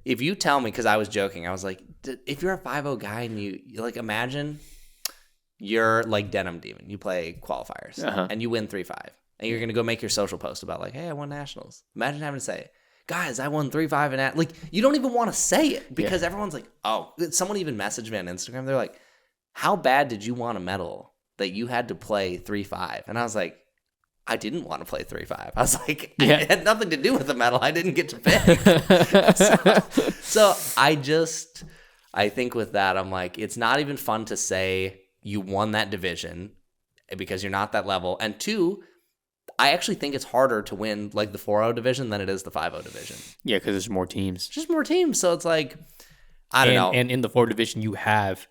If you tell me, because I was joking, I was like, if you're a 5-0 guy and you like, imagine you're like Denim Demon, you play qualifiers, and you win 3-5, and you're going to go make your social post about like, hey, I won nationals. Imagine having to say, guys, I won 3-5 and like, you don't even want to say it because everyone's like, oh, someone even messaged me on Instagram. They're like, how bad did you want a medal that you had to play 3-5? And I was like, I didn't want to play 3-5. I was like, it had nothing to do with the medal. I didn't get to pick. so I think with that, I'm like, it's not even fun to say you won that division because you're not that level. And two, I actually think it's harder to win like the 4-0 division than it is the 5-0 division. Yeah, because there's more teams. Just more teams. So it's like, I don't know. And in the 4 division, you have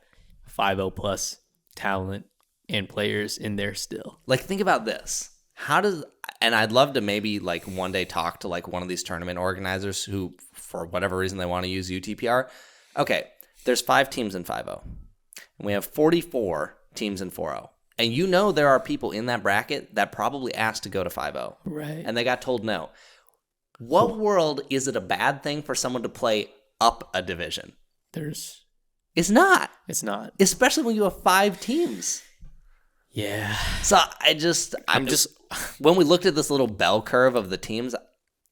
5-0 plus talent and players in there still. Like, think about this. And I'd love to maybe like one day talk to like one of these tournament organizers who, for whatever reason, they want to use UTPR. Okay, there's 5 teams in 5-0. And we have 44 teams in 4-0. And you know there are people in that bracket that probably asked to go to 5-0. Right. And they got told no. What world is it a bad thing for someone to play up a division? It's not. It's not. Especially when you have 5 teams. Yeah. So I'm just when we looked at this little bell curve of the teams,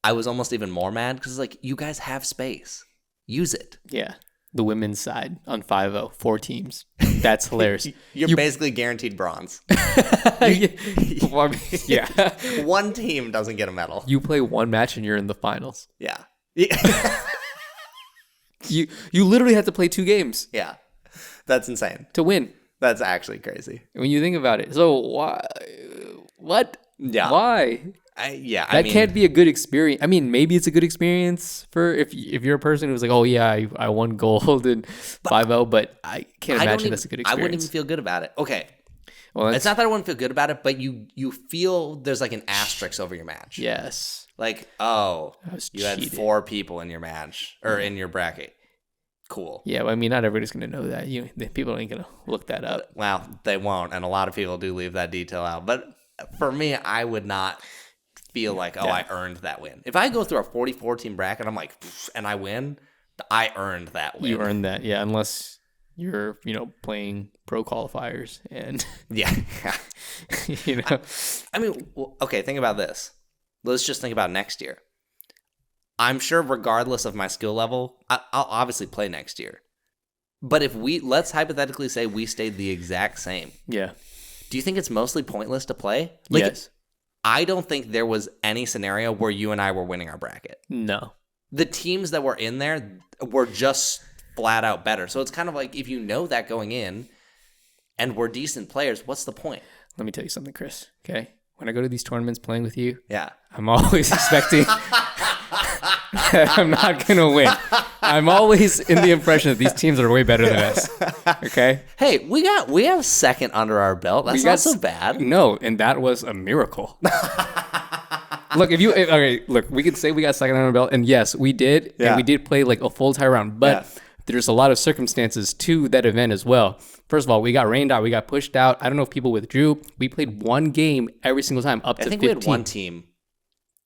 I was almost even more mad because like, you guys have space. Use it. Yeah. The women's side on 5-0, 4 teams. That's hilarious. You're basically guaranteed bronze. Yeah. One team doesn't get a medal. You play one match and you're in the finals. Yeah. You literally have to play 2 games. Yeah. That's insane. To win. That's actually crazy. When you think about it. So why? What? Yeah. Why? That can't be a good experience. I mean, maybe it's a good experience for if you're a person who's like, oh yeah, I won gold in 5-0, but I can't imagine that's a good experience. I wouldn't even feel good about it. Okay. Well, it's not that I wouldn't feel good about it, but you feel there's like an asterisk over your match. Yes. Like, oh, you had 4 people in your match or in your bracket. Cool. Yeah, well, I mean, not everybody's going to know that. People ain't going to look that up. Well, they won't, and a lot of people do leave that detail out. But for me, I would not feel like, I earned that win. If I go through a 44-team bracket, I'm like, and I win, I earned that win. You earned that, yeah, unless you're, playing pro qualifiers and yeah. I mean, okay, think about this. Let's just think about next year. I'm sure regardless of my skill level, I'll obviously play next year. But if let's hypothetically say we stayed the exact same. Yeah. Do you think it's mostly pointless to play? Like, yes. I don't think there was any scenario where you and I were winning our bracket. No. The teams that were in there were just flat out better. So it's kind of like, if you know that going in and we're decent players, what's the point? Let me tell you something, Chris. Okay? When I go to these tournaments playing with you, yeah, I'm always expecting I'm not going to win. I'm always in the impression that these teams are way better than us. Okay? Hey, we have second under our belt. That's not so bad. No, and that was a miracle. Look, we could say we got second under our belt, and yes, we did, and we did play like a full entire round, but there's a lot of circumstances to that event as well. First of all, we got rained out, we got pushed out. I don't know if people withdrew. We played one game every single time up to 15. I think we had one team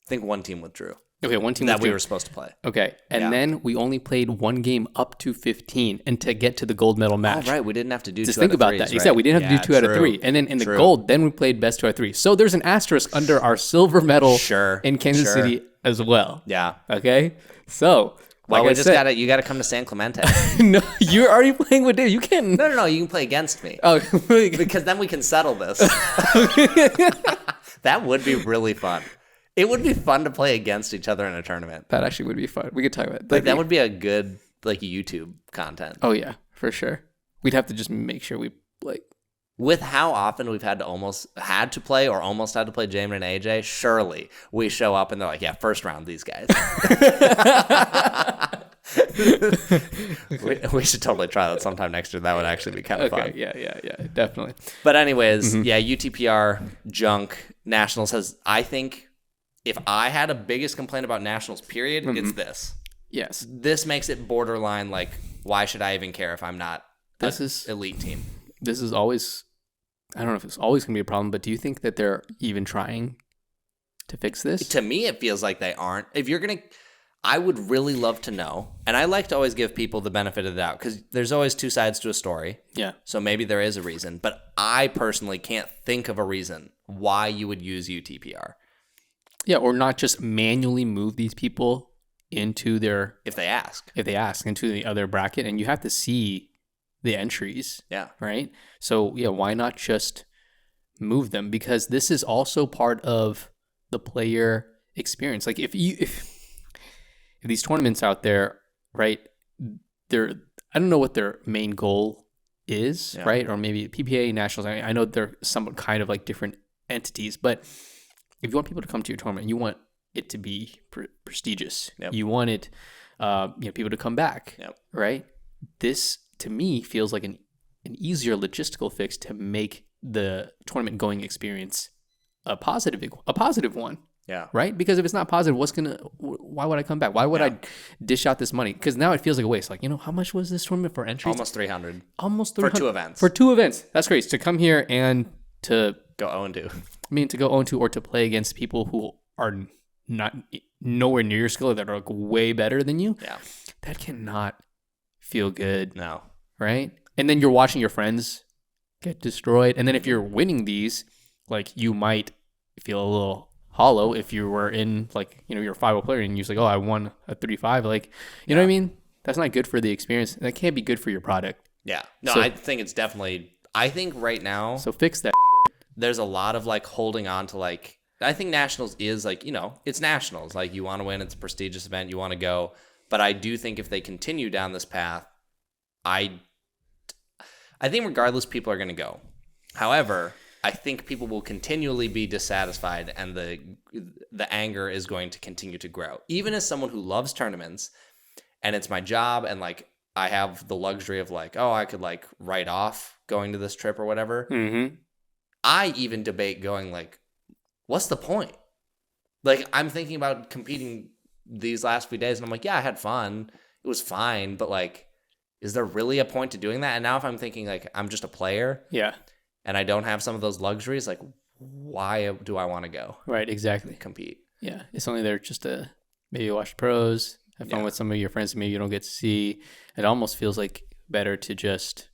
I think one team withdrew. Okay, one team that withdrew. we were supposed to play. Okay, and then we only played one game up to 15 and to get to the gold medal match. Oh, right. We didn't have to do Just 2 think out of about 3s, that. right? Exactly. We didn't have to do 2 out of 3. And then in the gold, then we played best 2 out of 3. So there's an asterisk under our silver medal in Kansas City as well. Yeah. Okay? So, well, you got to come to San Clemente. No, you're already playing with Dave. You can't. No. You can play against me. Oh, because then we can settle this. That would be really fun. It would be fun to play against each other in a tournament. That actually would be fun. We could talk about it. Like that would be a good YouTube content. Oh yeah, for sure. We'd have to just make sure we like with how often we've had to almost had to play Jamin and AJ. Surely we show up and they're like, yeah, first round these guys. we should totally try that sometime next year. That would actually be kind of fun. Yeah, definitely. But anyways, UTPR junk Nationals has. I think if I had a biggest complaint about Nationals, period, it's this. Yes, this makes it borderline. Like, why should I even care if I'm not elite team? This is always. I don't know if it's always going to be a problem, but do you think that they're even trying to fix this? To me, it feels like they aren't. If you're gonna. I would really love to know, and I like to always give people the benefit of the doubt because there's always 2 sides to a story. Yeah. So maybe there is a reason, but I personally can't think of a reason why you would use UTPR. Yeah, or not just manually move these people into their... If they ask, into the other bracket, and you have to see the entries. Yeah. Right? So, yeah, why not just move them? Because this is also part of the player experience. Like, if these tournaments out there, right, I don't know what their main goal is, right? Or maybe PPA, Nationals. I know they're somewhat kind of like different entities, but if you want people to come to your tournament, you want it to be prestigious. Yep. You want it, people to come back, right? This, to me, feels like an easier logistical fix to make the tournament going experience a positive one. Yeah. Right? Because if it's not positive, why would I come back? Why would I dish out this money? Because now it feels like a waste. Like, how much was this tournament for entries? Almost 300. Almost 300. For 2 events. For 2 events. That's great. To come here and to go 0-2. To go 0-2 or to play against people who are not nowhere near your skill, that are like way better than you. Yeah. That cannot feel good. No. Right? And then you're watching your friends get destroyed. And then if you're winning these, like, you might feel a little hollow if you were in, like, you're a 5-0 player and you're like, oh, I won a 3-5. Like, you know what I mean? That's not good for the experience. That can't be good for your product. Yeah. No, I think it's definitely, I think right now. So fix that. There's a lot of like holding on to like, I think Nationals is like, it's Nationals. Like, you want to win. It's a prestigious event. You want to go. But I do think if they continue down this path, I think regardless, people are going to go. However, I think people will continually be dissatisfied, and the anger is going to continue to grow. Even as someone who loves tournaments, and it's my job, and like I have the luxury of like, oh, I could like write off going to this trip or whatever. Mm-hmm. I even debate going like, what's the point? Like, I'm thinking about competing these last few days, and I'm like, yeah, I had fun. It was fine, but like, is there really a point to doing that? And now if I'm thinking like I'm just a player, and I don't have some of those luxuries, like, why do I want to go? Right, exactly. Compete. Yeah, it's only there just to maybe watch pros, have fun with some of your friends that maybe you don't get to see. It almost feels like better to just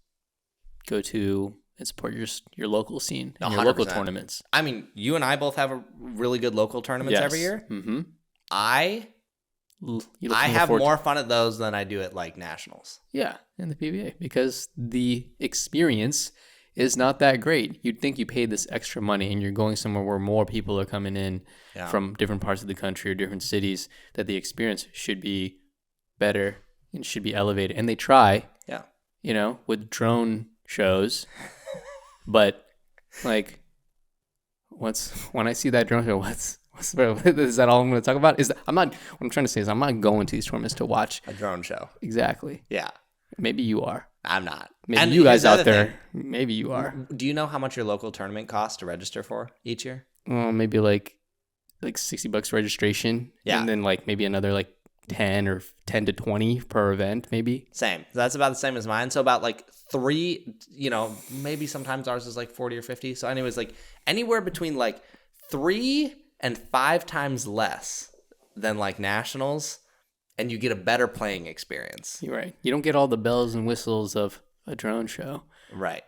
go to and support your local scene and your 100%. Local tournaments. I mean, you and I both have a really good local tournaments every year. Mm-hmm. I have more fun at those than I do at like Nationals. Yeah, in the PBA, because the experience is not that great. You'd think you paid this extra money and you're going somewhere where more people are coming in from different parts of the country or different cities, that the experience should be better and should be elevated. And they try, with drone shows. But like, when I see that drone show, is that all I'm going to talk about? What I'm trying to say is I'm not going to these tournaments to watch a drone show. Exactly. Yeah. Maybe you are. I'm not. Maybe and you guys out there, maybe you are. Do you know how much your local tournament costs to register for each year? Well, maybe like $60 registration. Yeah. And then like maybe another like 10 or 10 to 20 per event, maybe. Same. That's about the same as mine. So about like 3, maybe sometimes ours is like 40 or 50. So anyways, like anywhere between like $3 and 5 times less than like nationals, and you get a better playing experience. You're right. You don't get all the bells and whistles of a drone show. Right.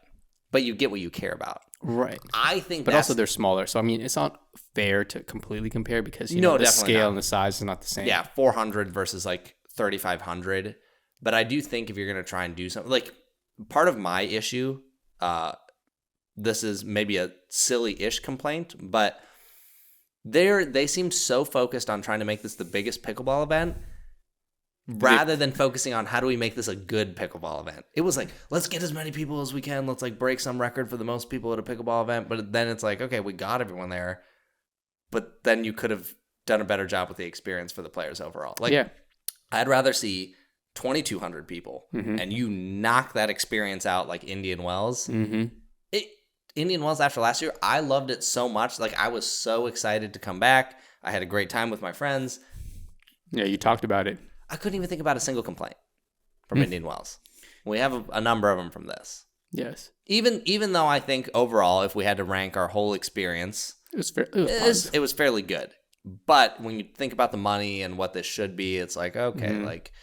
But you get what you care about. Right. I think But also they're smaller. So, I mean, it's not fair to completely compare because, the scale and the size is not the same. Yeah, 400 versus like 3,500. But I do think if you're going to try and do something, like part of my issue, this is maybe a silly-ish complaint, but they seem so focused on trying to make this the biggest pickleball event rather than focusing on how do we make this a good pickleball event. It was like, let's get as many people as we can. Let's like break some record for the most people at a pickleball event. But then it's like, okay, we got everyone there. But then you could have done a better job with the experience for the players overall. Like, yeah. I'd rather see 2,200 people and you knock that experience out like Indian Wells. Indian Wells after last year, I loved it so much. Like, I was so excited to come back. I had a great time with my friends. Yeah, you talked about it. I couldn't even think about a single complaint from Indian Wells. We have a number of them from this. Yes. Even though I think overall, if we had to rank our whole experience, it was fairly good. But when you think about the money and what this should be, it's like, okay, like,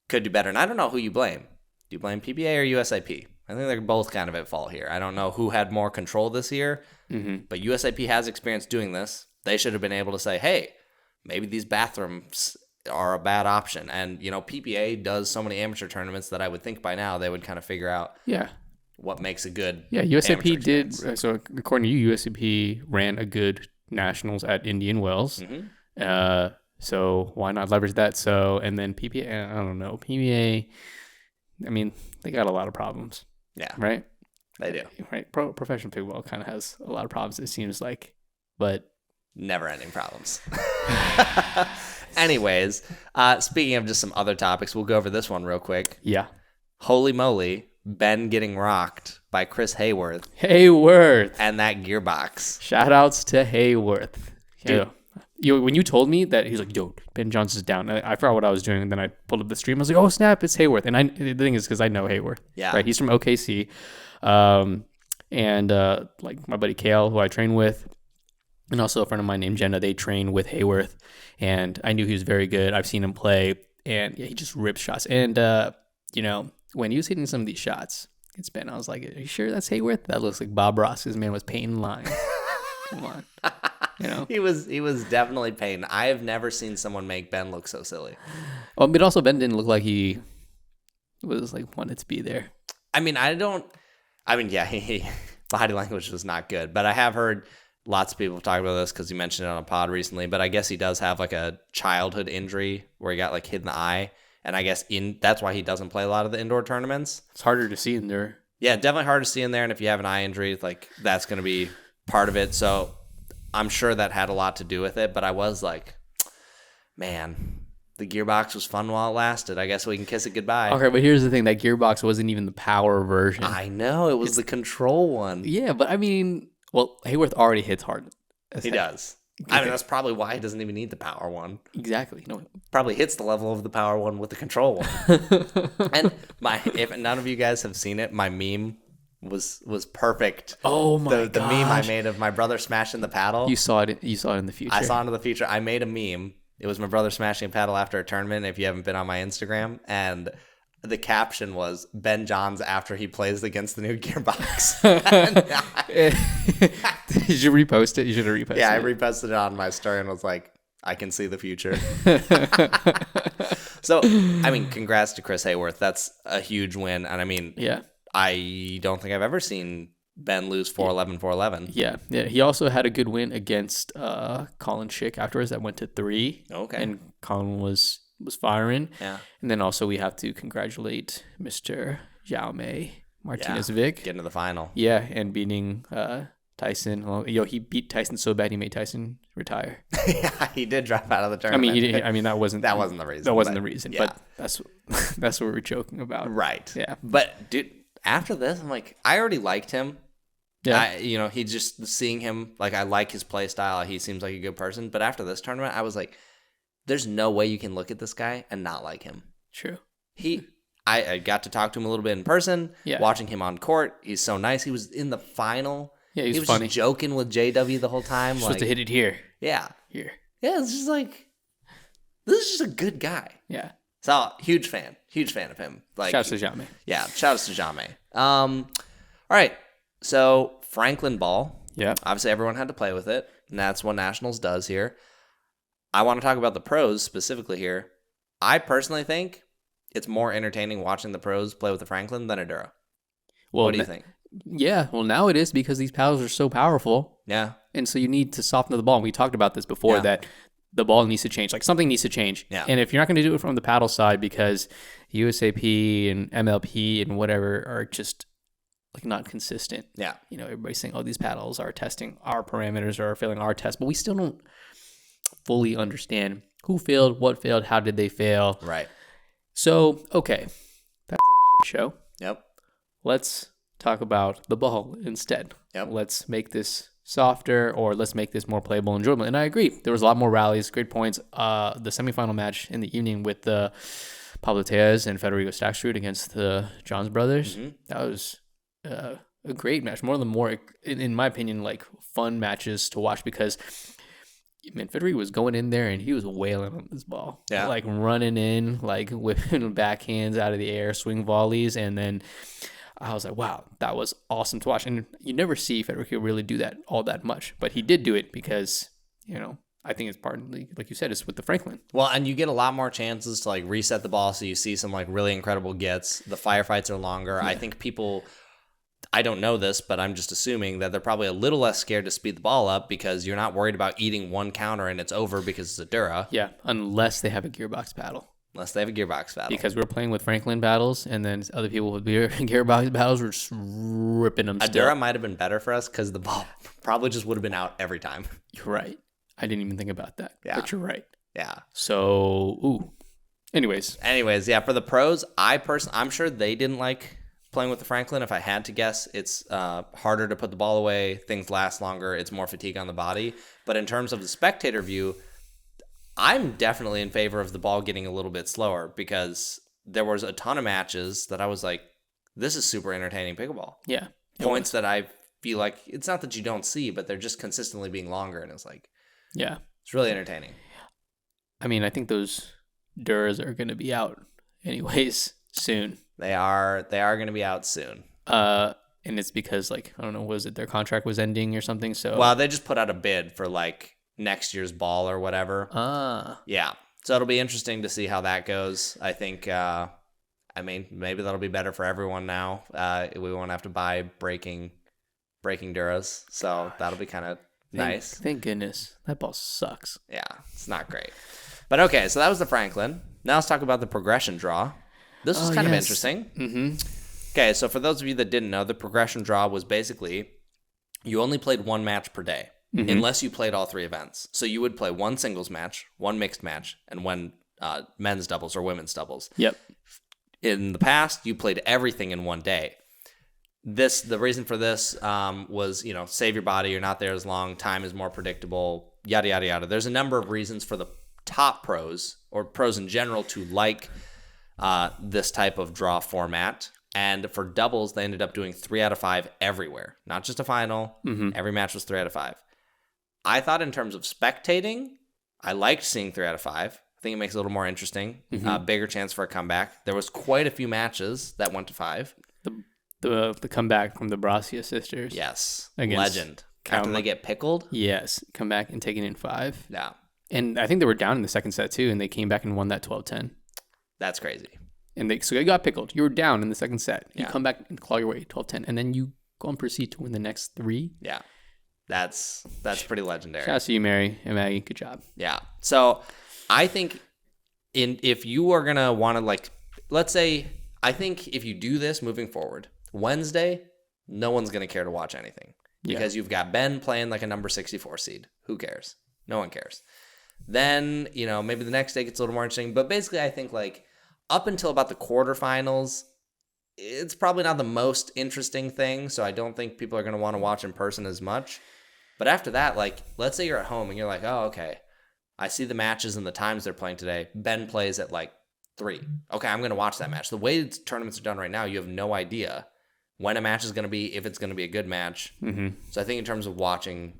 could do better. And I don't know who you blame. Do you blame PBA or USIP? I think they're both kind of at fault here. I don't know who had more control this year, but USIP has experience doing this. They should have been able to say, hey, maybe these bathrooms are a bad option. And, PPA does so many amateur tournaments that I would think by now they would kind of figure out what makes a good USIP did. So according to you, USIP ran a good nationals at Indian Wells. So why not leverage that? So, and then PPA, I don't know, PBA, I mean, they got a lot of problems. Yeah. Right? They do. Right. Professional pickleball kind of has a lot of problems, it seems like, but never-ending problems. Anyways, speaking of just some other topics, we'll go over this one real quick. Yeah. Holy moly, Ben getting rocked by Chris Hayworth. And that gearbox. Shout outs to Hayworth. Dude. When you told me that, he's like, yo, Ben Johnson's down. I forgot what I was doing, and then I pulled up the stream. I was like, oh, snap, it's Hayworth. And the thing is, because I know Hayworth. Yeah. Right? He's from OKC. And like my buddy Kale, who I train with, and also a friend of mine named Jenna, they train with Hayworth. And I knew he was very good. I've seen him play, and he just rips shots. And, when he was hitting some of these shots, it's Ben. I was like, are you sure that's Hayworth? That looks like Bob Ross. His man was painting lines. Come on. He was definitely painting. I have never seen someone make Ben look so silly. Well, but also Ben didn't look like he was like wanted to be there. Body language was not good, but I have heard lots of people talk about this because you mentioned it on a pod recently, but I guess he does have like a childhood injury where he got like hit in the eye. And I guess that's why he doesn't play a lot of the indoor tournaments. It's harder to see in there. Yeah, definitely hard to see in there. And if you have an eye injury, like that's going to be part of it. So I'm sure that had a lot to do with it. But I was like, man, the gearbox was fun while it lasted. I guess we can kiss it goodbye. Okay, but here's the thing. That gearbox wasn't even the power version. I know. It was the control one. Yeah, but I mean, Hayworth already hits hard. He does. I mean, that's probably why he doesn't even need the power one. Exactly. No, probably hits the level of the power one with the control one. And if none of you guys have seen it, my meme was perfect. Oh my god! The meme I made of my brother smashing the paddle. You saw it in the future. I saw it in the future. I made a meme. It was my brother smashing a paddle after a tournament. If you haven't been on my Instagram, and the caption was Ben Johns after he plays against the new gearbox. Did you repost it? You should have reposted it. Yeah, I reposted it on my story and was like, I can see the future. So, I mean, congrats to Chris Hayworth. That's a huge win. And I mean, I don't think I've ever seen Ben lose 4-11, 4-11. Yeah. He also had a good win against Colin Schick afterwards that went to 3. Okay. And Colin was firing. Yeah. And then also we have to congratulate Mr. Jaume Martinez-Vic. Getting to the final. Yeah, and beating Tyson. Well, he beat Tyson so bad he made Tyson retire. Yeah, he did drop out of the tournament. I mean, that wasn't the reason. That wasn't the reason. Yeah. But that's what we're joking about. Right. Yeah. But dude, after this, I'm like, I already liked him. Yeah. He just seeing him, like, I like his play style. He seems like a good person. But after this tournament, I was like, there's no way you can look at this guy and not like him. True. I got to talk to him a little bit in person. Yeah. Watching him on court, he's so nice. He was in the final Yeah, he he's was funny. just joking with JW the whole time. You're supposed to hit it here. Yeah. Here. Yeah, it's just like, this is just a good guy. Yeah. So, huge fan of him. Like, Shout out to Jame. Yeah, shout out to Jame. All right, so Franklin ball. Yeah. Obviously, everyone had to play with it, and that's what Nationals does here. I want to talk about the pros specifically here. I personally think it's more entertaining watching the pros play with the Franklin than a Dura. Well, what do you think? Yeah, well, now it is because these paddles are so powerful. Yeah. And so you need to soften the ball. And we talked about this before, that the ball needs to change. Like, something needs to change. Yeah. And if you're not going to do it from the paddle side because USAP and MLP and whatever are just like not consistent. Yeah. You know, everybody's saying, oh, these paddles are testing our parameters or are failing our test, but we still don't fully understand who failed, what failed, how did they fail. Right. So, okay, that's a show. Yep. Let's talk about the ball instead. Yep. Let's make this softer, or let's make this more playable and enjoyable. And I agree. There was a lot more rallies, great points. The semifinal match in the evening with Pablo Tejas and Federico Staksrud against the Johns brothers, that was a great match. In my opinion, like, fun matches to watch because, man, Federico was going in there and he was wailing on this ball. Yeah. Like, running in, like, whipping backhands out of the air, swing volleys, and then I was like, wow, that was awesome to watch. And you never see Federico really do that all that much, but he did do it because, you know, I think it's partly, like you said, it's with the Franklin. Well, and you get a lot more chances to, like, reset the ball, so you see some, like, really incredible gets. The firefights are longer. Yeah. I think people, I don't know this, but I'm just assuming that they're probably a little less scared to speed the ball up because you're not worried about eating one counter and it's over because it's a Dura. Yeah, unless they have a gearbox paddle. Unless they have a gearbox paddle. Because we're playing with Franklin battles, and then other people with gearbox paddles were just ripping them still. A Dura might have been better for us because the ball probably just would have been out every time. You're right. I didn't even think about that. Yeah. But you're right. Yeah. So, Anyways, yeah, for the pros, I'm sure they didn't like playing with the Franklin. If I had to guess, it's harder to put the ball away. Things last longer. It's more fatigue on the body. But in terms of the spectator view, I'm definitely in favor of the ball getting a little bit slower because there was a ton of matches that I was like, this is super entertaining pickleball. Yeah. Points that I feel like, it's not that you don't see, but they're just consistently being longer. And it's like, yeah, it's really entertaining. I mean, I think those Duras are going to be out anyways soon. They are going to be out soon. And it's because, like, I don't know, was it their contract was ending or something? So, well, they just put out a bid for, like, next year's ball or whatever. Yeah. So it'll be interesting to see how that goes. I think, maybe that'll be better for everyone now. We won't have to buy breaking Duras. So that'll be kind of nice. Thank goodness. That ball sucks. Yeah, it's not great. But okay, so that was the Franklin. Now let's talk about the progression draw. This was kind of interesting. Mm-hmm. Okay, so for those of you that didn't know, the progression draw was basically you only played one match per day. Mm-hmm. Unless you played all three events. So you would play one singles match, one mixed match, and one men's doubles or women's doubles. Yep. In the past, you played everything in one day. The reason for this was, save your body. You're not there as long. Time is more predictable. Yada, yada, yada. There's a number of reasons for the top pros or pros in general to like this type of draw format. And for doubles, they ended up doing 3 out of 5 everywhere. Not just a final. Mm-hmm. Every match was 3 out of 5. I thought in terms of spectating, I liked seeing 3 out of 5. I think it makes it a little more interesting. Mm-hmm. Bigger chance for a comeback. There was quite a few matches that went to 5. The comeback from the Brasia sisters. Yes. Against Legend. After they get pickled? Yes. Come back and take it in 5. Yeah. And I think they were down in the second set too, and they came back and won that 12-10. That's crazy. And so they got pickled. You were down in the second set. You come back and claw your way 12-10, and then you go and proceed to win the next 3. Yeah. That's pretty legendary. Shout out to you, Mary and Maggie. Good job. Yeah. So I think if you are going to want to, like, let's say, I think if you do this moving forward, Wednesday, no one's going to care to watch anything because you've got Ben playing like a number 64 seed. Who cares? No one cares. Then, maybe the next day gets a little more interesting. But basically, I think, like, up until about the quarterfinals, it's probably not the most interesting thing. So I don't think people are going to want to watch in person as much. But after that, like, let's say you're at home and you're like, oh, okay, I see the matches and the times they're playing today. Ben plays at like 3. Okay, I'm going to watch that match. The way tournaments are done right now, you have no idea when a match is going to be, if it's going to be a good match. Mm-hmm. So I think in terms of watching,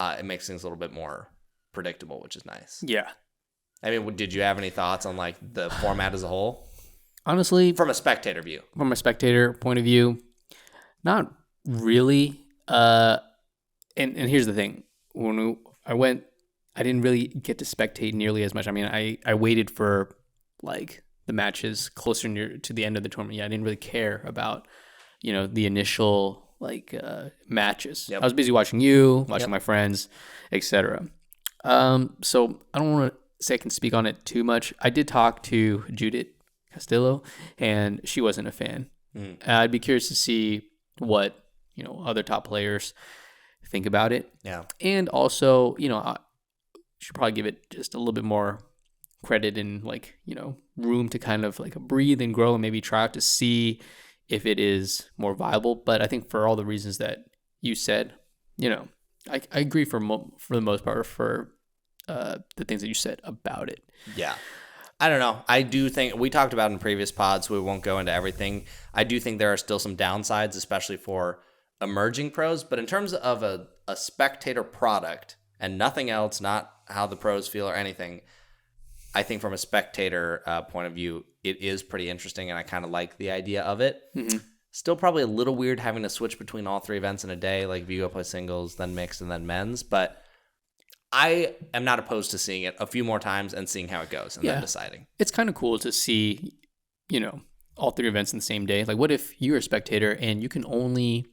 it makes things a little bit more predictable, which is nice. Yeah. I mean, did you have any thoughts on like the format as a whole? Honestly, From a spectator view. From a spectator point of view, not really. And here's the thing. When I went, I didn't really get to spectate nearly as much. I mean, I waited for like the matches closer near to the end of the tournament. Yeah, I didn't really care about, the initial like matches. Yep. I was busy watching you, watching my friends, etc. So I don't want to say I can speak on it too much. I did talk to Judith Castillo, and she wasn't a fan. I'd be curious to see what other top players think about it. Yeah, and also I should probably give it just a little bit more credit and like room to kind of like breathe and grow and maybe try out to see if it is more viable. But I think for all the reasons that you said, I agree for the most part for the things that you said about it. Yeah. I don't know. I do think we talked about in previous pods, so we won't go into everything. I do think there are still some downsides, especially for emerging pros. But in terms of a spectator product and nothing else, not how the pros feel or anything, I think from a spectator point of view, it is pretty interesting, and I kind of like the idea of it. Mm-hmm. Still probably a little weird having to switch between all three events in a day, like if you go play singles, then mixed, and then men's. But I am not opposed to seeing it a few more times and seeing how it goes and then deciding. It's kind of cool to see, all three events in the same day. Like, what if you're a spectator and you can only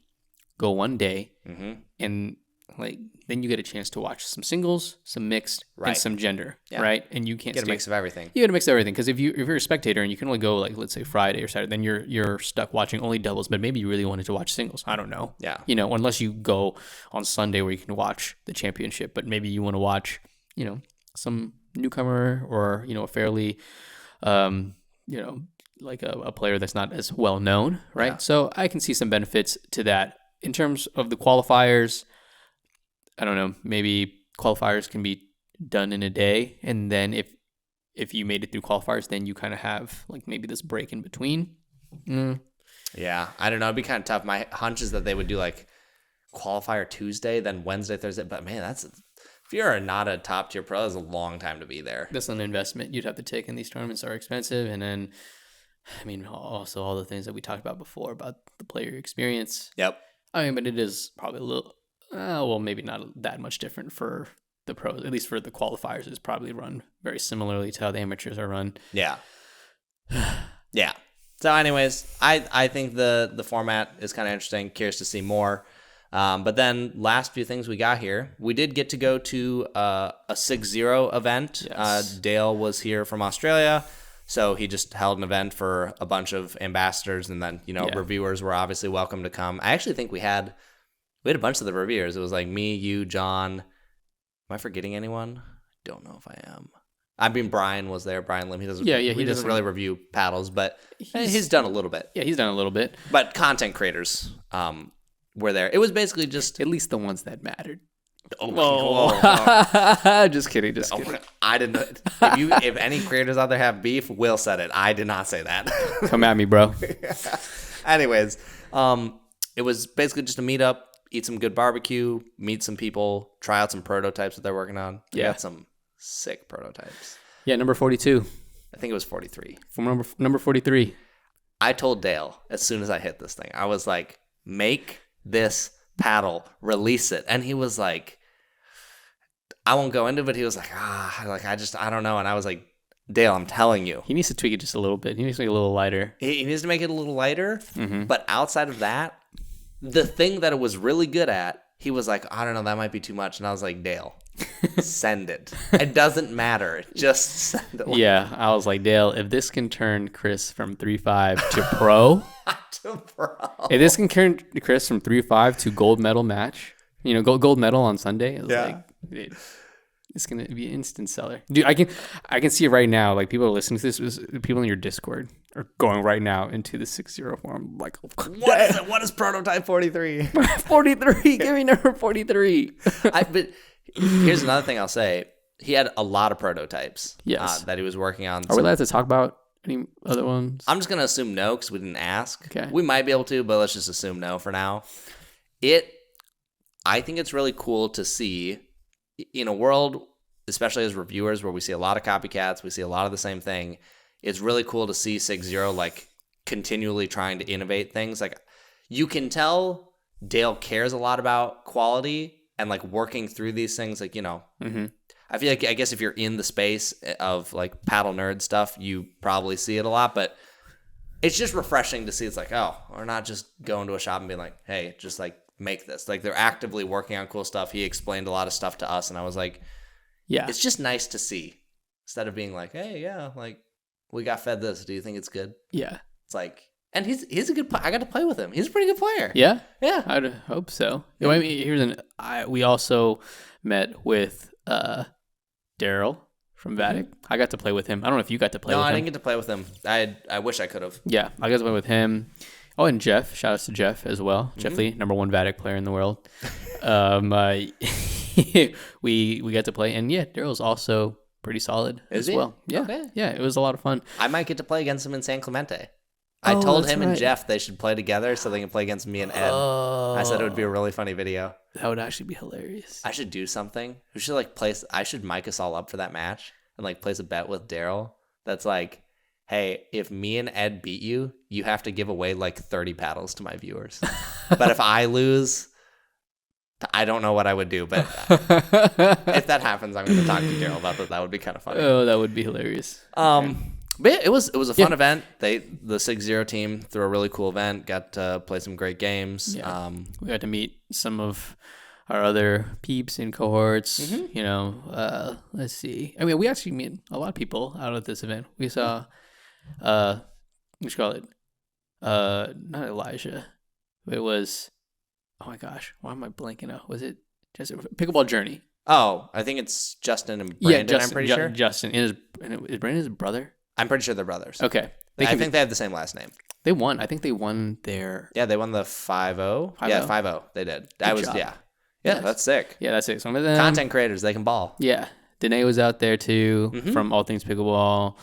go one day, and like then you get a chance to watch some singles, some mixed, and some gender, right? And you can't get a mix of everything. You get a mix of everything because if you're a spectator and you can only go like let's say Friday or Saturday, then you're stuck watching only doubles. But maybe you really wanted to watch singles. I don't know. Yeah. Unless you go on Sunday where you can watch the championship, but maybe you want to watch some newcomer or a fairly like a player that's not as well known, right? Yeah. So I can see some benefits to that. In terms of the qualifiers, I don't know, maybe qualifiers can be done in a day, and then if you made it through qualifiers, then you kind of have like maybe this break in between. Yeah, I don't know. It'd be kind of tough. My hunch is that they would do like qualifier Tuesday, then Wednesday, Thursday. But man, if you're not a top tier pro, that's a long time to be there. That's an investment you'd have to take, and these tournaments are expensive. And then, I mean, also all the things that we talked about before about the player experience. Yep. I mean, but it is probably a little, maybe not that much different for the pros. At least for the qualifiers, is probably run very similarly to how the amateurs are run. Yeah. Yeah. So anyways, I think the format is kind of interesting. Curious to see more. But then last few things we got here, we did get to go to a 6-0 event. Yes. Dale was here from Australia. So he just held an event for a bunch of ambassadors, and then, reviewers were obviously welcome to come. I actually think we had a bunch of the reviewers. It was like me, you, John. Am I forgetting anyone? Don't know if I am. I mean, Brian was there. Brian Lim. He doesn't. He doesn't really review paddles, but he's done a little bit. Yeah, he's done a little bit. But content creators were there. It was basically just at least the ones that mattered. Whoa. Just kidding. I didn't. If any creators out there have beef, Will said it. I did not say that. Come at me, bro. Anyways, it was basically just a meetup, eat some good barbecue, meet some people, try out some prototypes that they're working on. They got some sick prototypes. Yeah, number 42. I think it was 43. From number 43. I told Dale as soon as I hit this thing, I was like, make this paddle, release it. And he was like, I won't go into it, but he was like, I don't know. And I was like, Dale, I'm telling you. He needs to tweak it just a little bit. He needs to make it a little lighter. He needs to make it a little lighter. Mm-hmm. But outside of that, the thing that it was really good at, he was like, I don't know, that might be too much. And I was like, Dale, send it. It doesn't matter. Just send it. Yeah, I was like, Dale, if this can turn Chris from 3.5 to pro. If this can turn Chris from 3.5 to gold medal match, gold medal on Sunday, it's gonna be an instant seller, dude. I can see it right now. Like people are listening to this, people in your Discord are going right now into the 6-0 form. Like, what is it? What is prototype 43? 43. Give me number 43. But here's another thing I'll say. He had a lot of prototypes. Yes. That he was working on. Are we allowed to talk about Any other ones? I'm just gonna assume no because we didn't ask. Okay. We might be able to, but let's just assume no for now. I think it's really cool to see in a world, especially as reviewers, where we see a lot of copycats, we see a lot of the same thing. It's really cool to see 6-0 like continually trying to innovate things. Like you can tell Dale cares a lot about quality and like working through these things. Like, I feel like, I guess if you're in the space of like paddle nerd stuff, you probably see it a lot, but it's just refreshing to see. It's like, oh, we're not just going to a shop and being like, hey, just like make this. Like they're actively working on cool stuff. He explained a lot of stuff to us and I was like, yeah, it's just nice to see instead of being like, hey, yeah, like we got fed this. Do you think it's good? Yeah. It's like, and he's a good player. I got to play with him. He's a pretty good player. Yeah? Yeah. I'd hope so. Yeah. I mean, we also met with Daryl from Vatic. I got to play with him. I don't know if you got to play with him. No, I didn't get to play with him. I wish I could have. Yeah, I got to play with him. Oh, and Jeff. Shout outs to Jeff as well. Jeff Lee, number 1 Vatic player in the world. We got to play, and yeah, Daryl's also pretty solid as well. Yeah, okay. Yeah, it was a lot of fun. I might get to play against him in San Clemente. I told him and Jeff they should play together so they can play against me and Ed. I said it would be a really funny video. That would actually be hilarious. I should do something. We should like place. I should mic us all up for that match and like place a bet with Daryl. That's like, hey, if me and Ed beat you, you have to give away like 30 paddles to my viewers. But if I lose, I don't know what I would do. But if that happens, I'm going to talk to Daryl about that. That would be kind of funny. Oh, that would be hilarious. But yeah, it was a fun event. The 6-0 team threw a really cool event. Got to play some great games. Yeah. We got to meet some of our other peeps in cohorts. Let's see. I mean, we actually meet a lot of people out at this event. We saw, what you call it? Not Elijah. It was, oh my gosh, why am I blanking out? Was it just Pickleball Journey? Oh, I think it's Justin and Brandon. Yeah, Justin, I'm pretty sure. Justin is Brandon his brother? I'm pretty sure they're brothers. Okay. I think they have the same last name. They won. I think they won their... Yeah, they won the 5-0. Yeah, 5-0. They did. Job. Yeah. Yeah, that's sick. Yeah, that's it. Some of them... Content creators, they can ball. Yeah. Danae was out there too, from All Things Pickleball.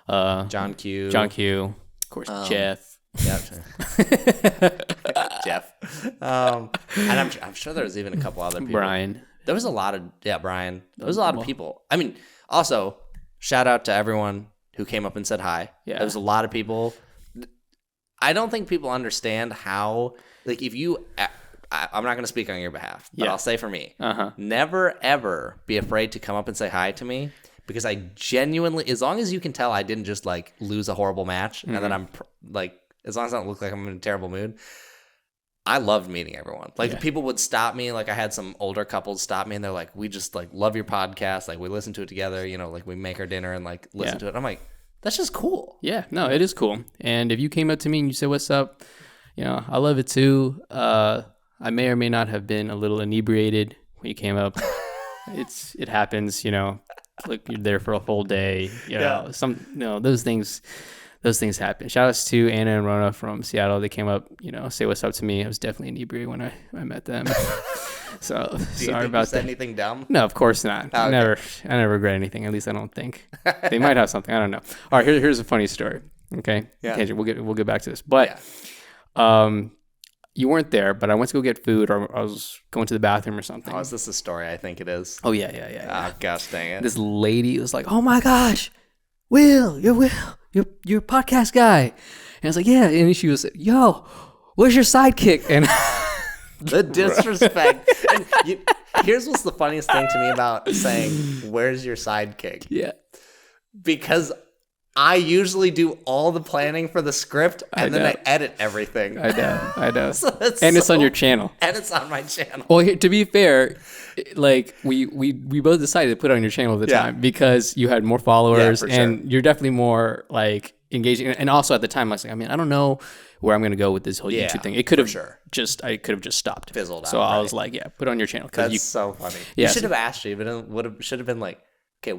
John Q. Of course, Jeff. Yeah. Jeff. And I'm sure there was even a couple other people. Brian. There was a lot of... Yeah, Brian. There was a lot of people. I mean, also, shout out to everyone who came up and said hi. Yeah. There was a lot of people. I don't think people understand how, like, if you, I'm not going to speak on your behalf, but I'll say for me, never, ever be afraid to come up and say hi to me, because I genuinely, as long as you can tell I didn't just, like, lose a horrible match, and then I'm, like, as long as I don't look like I'm in a terrible mood, I loved meeting everyone. Like, people would stop me. Like, I had some older couples stop me, and they're like, we just, like, love your podcast. Like, we listen to it together. You know, like, we make our dinner and, like, listen to it. I'm like, that's just cool. Yeah, no, it is cool. And if you came up to me and you said, what's up? You know, I love it too. I may or may not have been a little inebriated when you came up. It happens, you know, like you're there for a full day. You know, those things happen. Shout outs to Anna and Rona from Seattle. They came up, you know, say what's up to me. I was definitely inebriated when I met them. So sorry about that. Anything dumb? No, of course not. Oh, okay. I never regret anything. At least I don't think. They might have something. I don't know. All right, here's a funny story. Okay. Yeah. Okay, we'll get back to this. But you weren't there, but I went to go get food, or I was going to the bathroom or something. Oh, is this a story? I think it is. Oh yeah. Oh gosh, dang it. This lady was like, "Oh my gosh, Will, you're a podcast guy," and I was like, "Yeah," and she was, "Yo, where's your sidekick?" And the disrespect. And here's what's the funniest thing to me about saying, "Where's your sidekick?" Yeah, because I usually do all the planning for the script, and then I edit everything. I know. It's on your channel. And it's on my channel. Well, to be fair, like we both decided to put it on your channel at the time because you had more followers, and you're definitely more like engaging. And also at the time, I was like, I mean, I don't know where I'm going to go with this whole YouTube thing. It could have I could have just stopped. Fizzled out. So I was like, put it on your channel. That's so funny. Yeah, you should have asked you, but it should have been like, okay,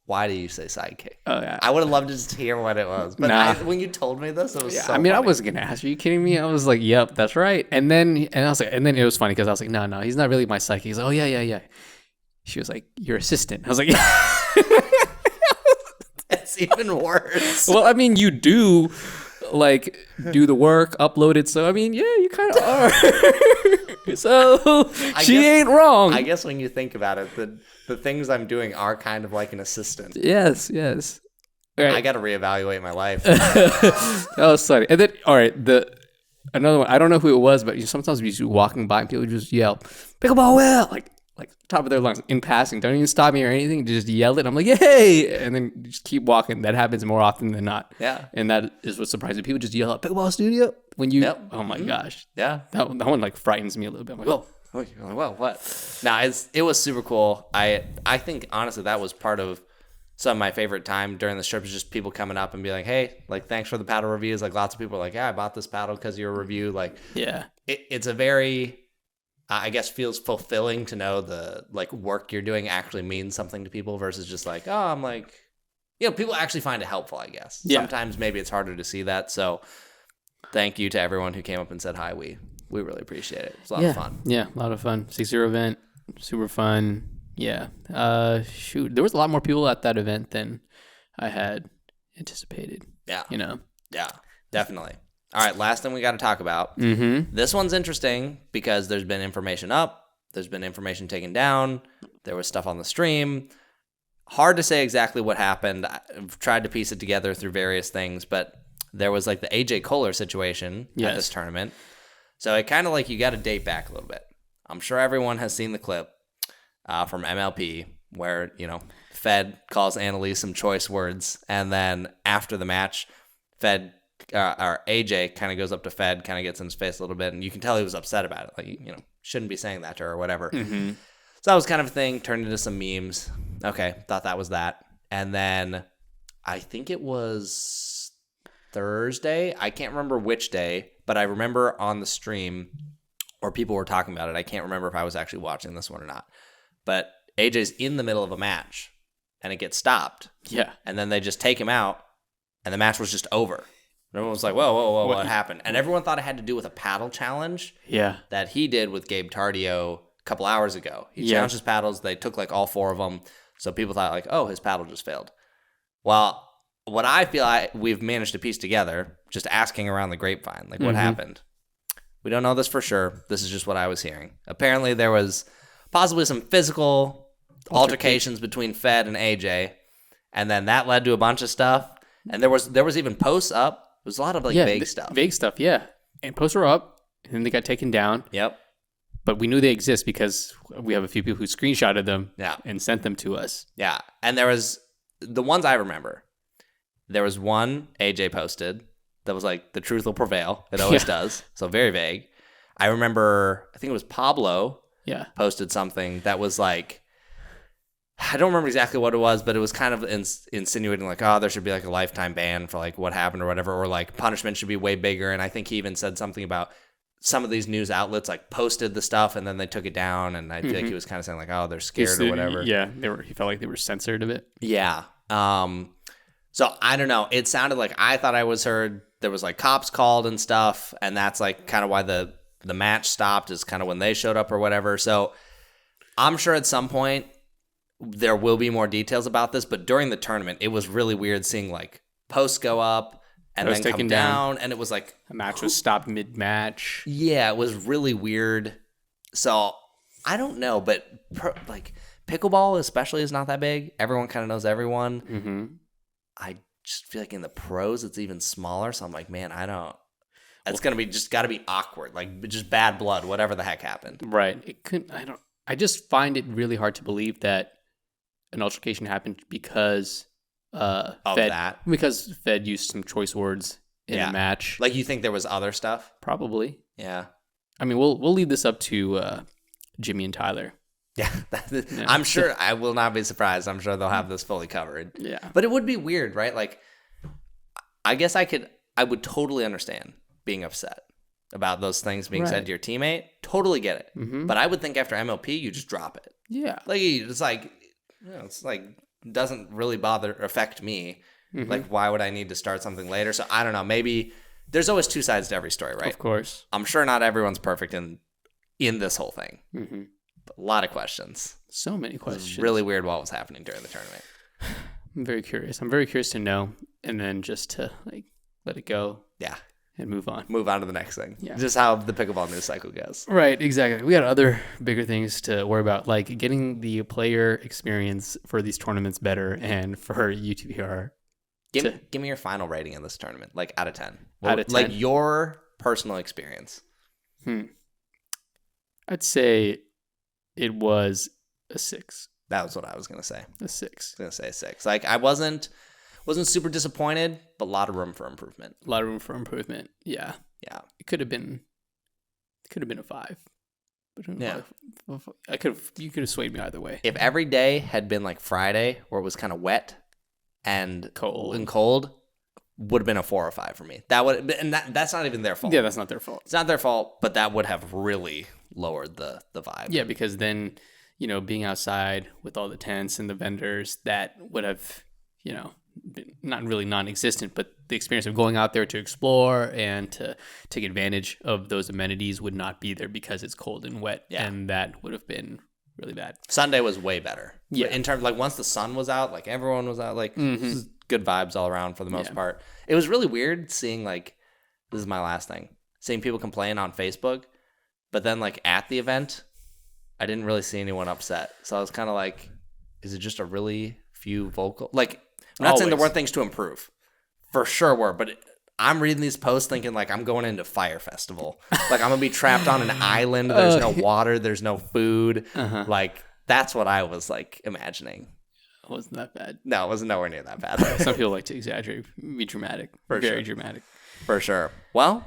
why do you say sidekick? Oh, yeah. I would have loved to just hear what it was. But when you told me this, it was so funny. I wasn't going to ask. Are you kidding me? I was like, yep, that's right. And then it was funny because I was like, no, he's not really my sidekick. He's like, oh, yeah. She was like, your assistant. I was like, yeah. It's That's even worse. Well, I mean, you do like do the work, upload it. So I mean, yeah, you kind of are. So she ain't wrong. I guess when you think about it, the things I'm doing are kind of like an assistant. Yes. All right. I got to reevaluate my life. That was funny. And then, all right, another one. I don't know who it was, but sometimes we just walking by and people just yell, "Pickleball well!" Like top of their lungs in passing. Don't even stop me or anything. Just yell it. I'm like, "Yay!" And then just keep walking. That happens more often than not. Yeah. And that is what's surprising. People just yell out "Pickleball studio" when you. Yep. Oh my gosh. Yeah. That one like frightens me a little bit. I'm like, oh. Well, what? Now it was super cool. I think honestly that was part of some of my favorite time during the trip is just people coming up and be like, hey, like, thanks for the paddle reviews. Like, lots of people are like, yeah, I bought this paddle because of your review. Like, yeah, it's a very, I guess, feels fulfilling to know the, like, work you're doing actually means something to people versus just like, oh, I'm like, people actually find it helpful, I guess. Yeah. Sometimes maybe it's harder to see that. So thank you to everyone who came up and said hi. We really appreciate it. It's a lot of fun. Yeah, a lot of fun. 6-0 event, super fun. Yeah. Shoot, there was a lot more people at that event than I had anticipated. Yeah. Yeah, definitely. All right, last thing we got to talk about. Mm-hmm. This one's interesting because there's been information up, there's been information taken down, there was stuff on the stream. Hard to say exactly what happened. I've tried to piece it together through various things, but there was like the AJ Koller situation at this tournament. So it kind of like you got to date back a little bit. I'm sure everyone has seen the clip from MLP where, Fed calls Annalise some choice words. And then after the match, or AJ kind of goes up to Fed, kind of gets in his face a little bit. And you can tell he was upset about it. Like, shouldn't be saying that to her or whatever. Mm-hmm. So that was kind of a thing, turned into some memes. Okay, thought that was that. And then I think it was Thursday. I can't remember which day, but I remember on the stream or people were talking about it. I can't remember if I was actually watching this one or not. But AJ's in the middle of a match, and it gets stopped. Yeah. And then they just take him out, and the match was just over. And everyone was like, whoa, what happened? And everyone thought it had to do with a paddle challenge that he did with Gabe Tardio a couple hours ago. He challenged his paddles. They took, like, all 4 of them. So people thought, like, oh, his paddle just failed. Well, what I feel we've managed to piece together, just asking around the grapevine, like, what happened? We don't know this for sure. This is just what I was hearing. Apparently, there was possibly some physical altercations between Fed and AJ, and then that led to a bunch of stuff. And there was even posts up. There was a lot of vague stuff. Vague stuff, yeah. And posts were up, and then they got taken down. Yep. But we knew they exist because we have a few people who screenshotted them and sent them to us. Yeah. And there was the ones I remember. There was one AJ posted that was like, the truth will prevail. It always does. So very vague. I remember, I think it was Pablo posted something that was like, I don't remember exactly what it was, but it was kind of insinuating like, oh, there should be like a lifetime ban for like what happened or whatever, or like punishment should be way bigger. And I think he even said something about some of these news outlets like posted the stuff and then they took it down. And I feel like he was kind of saying like, oh, they're scared or whatever. Yeah, he felt like they were censored a bit. Yeah. So I don't know. It sounded like I thought I was heard. There was like cops called and stuff, and that's like kind of why the match stopped is kind of when they showed up or whatever. So I'm sure at some point there will be more details about this, but during the tournament, it was really weird seeing like posts go up and then come down, and it was like a match was stopped mid-match. Yeah, it was really weird. So I don't know, but like pickleball especially is not that big. Everyone kind of knows everyone. Mm-hmm. I just feel like in the pros it's even smaller. So I'm like, man, I don't. It's gonna be just got to be awkward, like just bad blood, whatever the heck happened. Right. It couldn't. I just find it really hard to believe that an altercation happened because because Fed used some choice words in the match. Like you think there was other stuff? Probably. Yeah. I mean, we'll leave this up to Jimmy and Tyler. Yeah, I'm sure. I will not be surprised. I'm sure they'll have this fully covered. Yeah, but it would be weird, right? Like, I guess I would totally understand being upset about those things being said to your teammate. Totally get it. Mm-hmm. But I would think after MLP, you just drop it. Yeah, like it's like doesn't really affect me. Mm-hmm. Like, why would I need to start something later? So I don't know. Maybe there's always two sides to every story, right? Of course. I'm sure not everyone's perfect in this whole thing. Mm-hmm. A lot of questions. So many questions. It was really weird what was happening during the tournament. I'm very curious. I'm very curious to know, and then just to like let it go. Yeah. And move on. Move on to the next thing. Yeah. Just how the pickleball news cycle goes. Right, exactly. We got other bigger things to worry about, like getting the player experience for these tournaments better and for UTVR. Give me your final rating in this tournament, like out of 10. Out of 10? Like your personal experience. I'd say it was a 6. That was what I was going to say. A 6. I was going to say a 6. Like I wasn't super disappointed, but a lot of room for improvement. A lot of room for improvement. Yeah. Yeah. It could have been a 5. But yeah. You could have swayed me either way. If every day had been like Friday where it was kind of wet and cold, would have been a 4 or 5 for me. That's not even their fault. Yeah, that's not their fault. It's not their fault, but that would have really lowered the vibe. Yeah, because then, being outside with all the tents and the vendors, that would have, not really non-existent, but the experience of going out there to explore and to take advantage of those amenities would not be there because it's cold and wet. Yeah. And that would have been really bad. Sunday was way better. Yeah. In terms, like once the sun was out, like everyone was out, like good vibes all around for the most part. It was really weird seeing like, this is my last thing, seeing people complain on Facebook, but then like at the event, I didn't really see anyone upset. So I was kind of like, is it just a really few vocal, like, I'm not saying there weren't things to improve. For sure were, but I'm reading these posts thinking like I'm going into Fire Festival. Like I'm going to be trapped on an island. There's no water. There's no food. Like that's what I was like imagining. It wasn't that bad. No, it was nowhere near that bad. Some people like to exaggerate, be dramatic. Very dramatic. For sure. Well,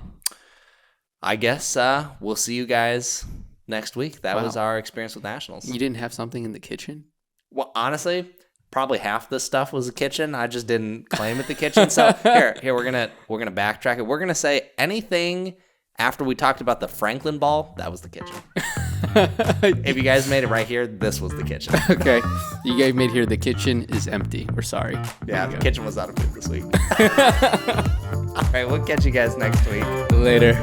I guess we'll see you guys next week. That was our experience with Nationals. You didn't have something in the kitchen? Well, honestly, probably half this stuff was the kitchen. I just didn't claim it the kitchen. So here we're gonna backtrack it. We're gonna say anything after we talked about the Franklin ball. That was the kitchen. If you guys made it right here, this was the kitchen. Okay, you guys made here. The kitchen is empty. We're sorry. Yeah, the kitchen was out of food this week. All right, we'll catch you guys next week. Later.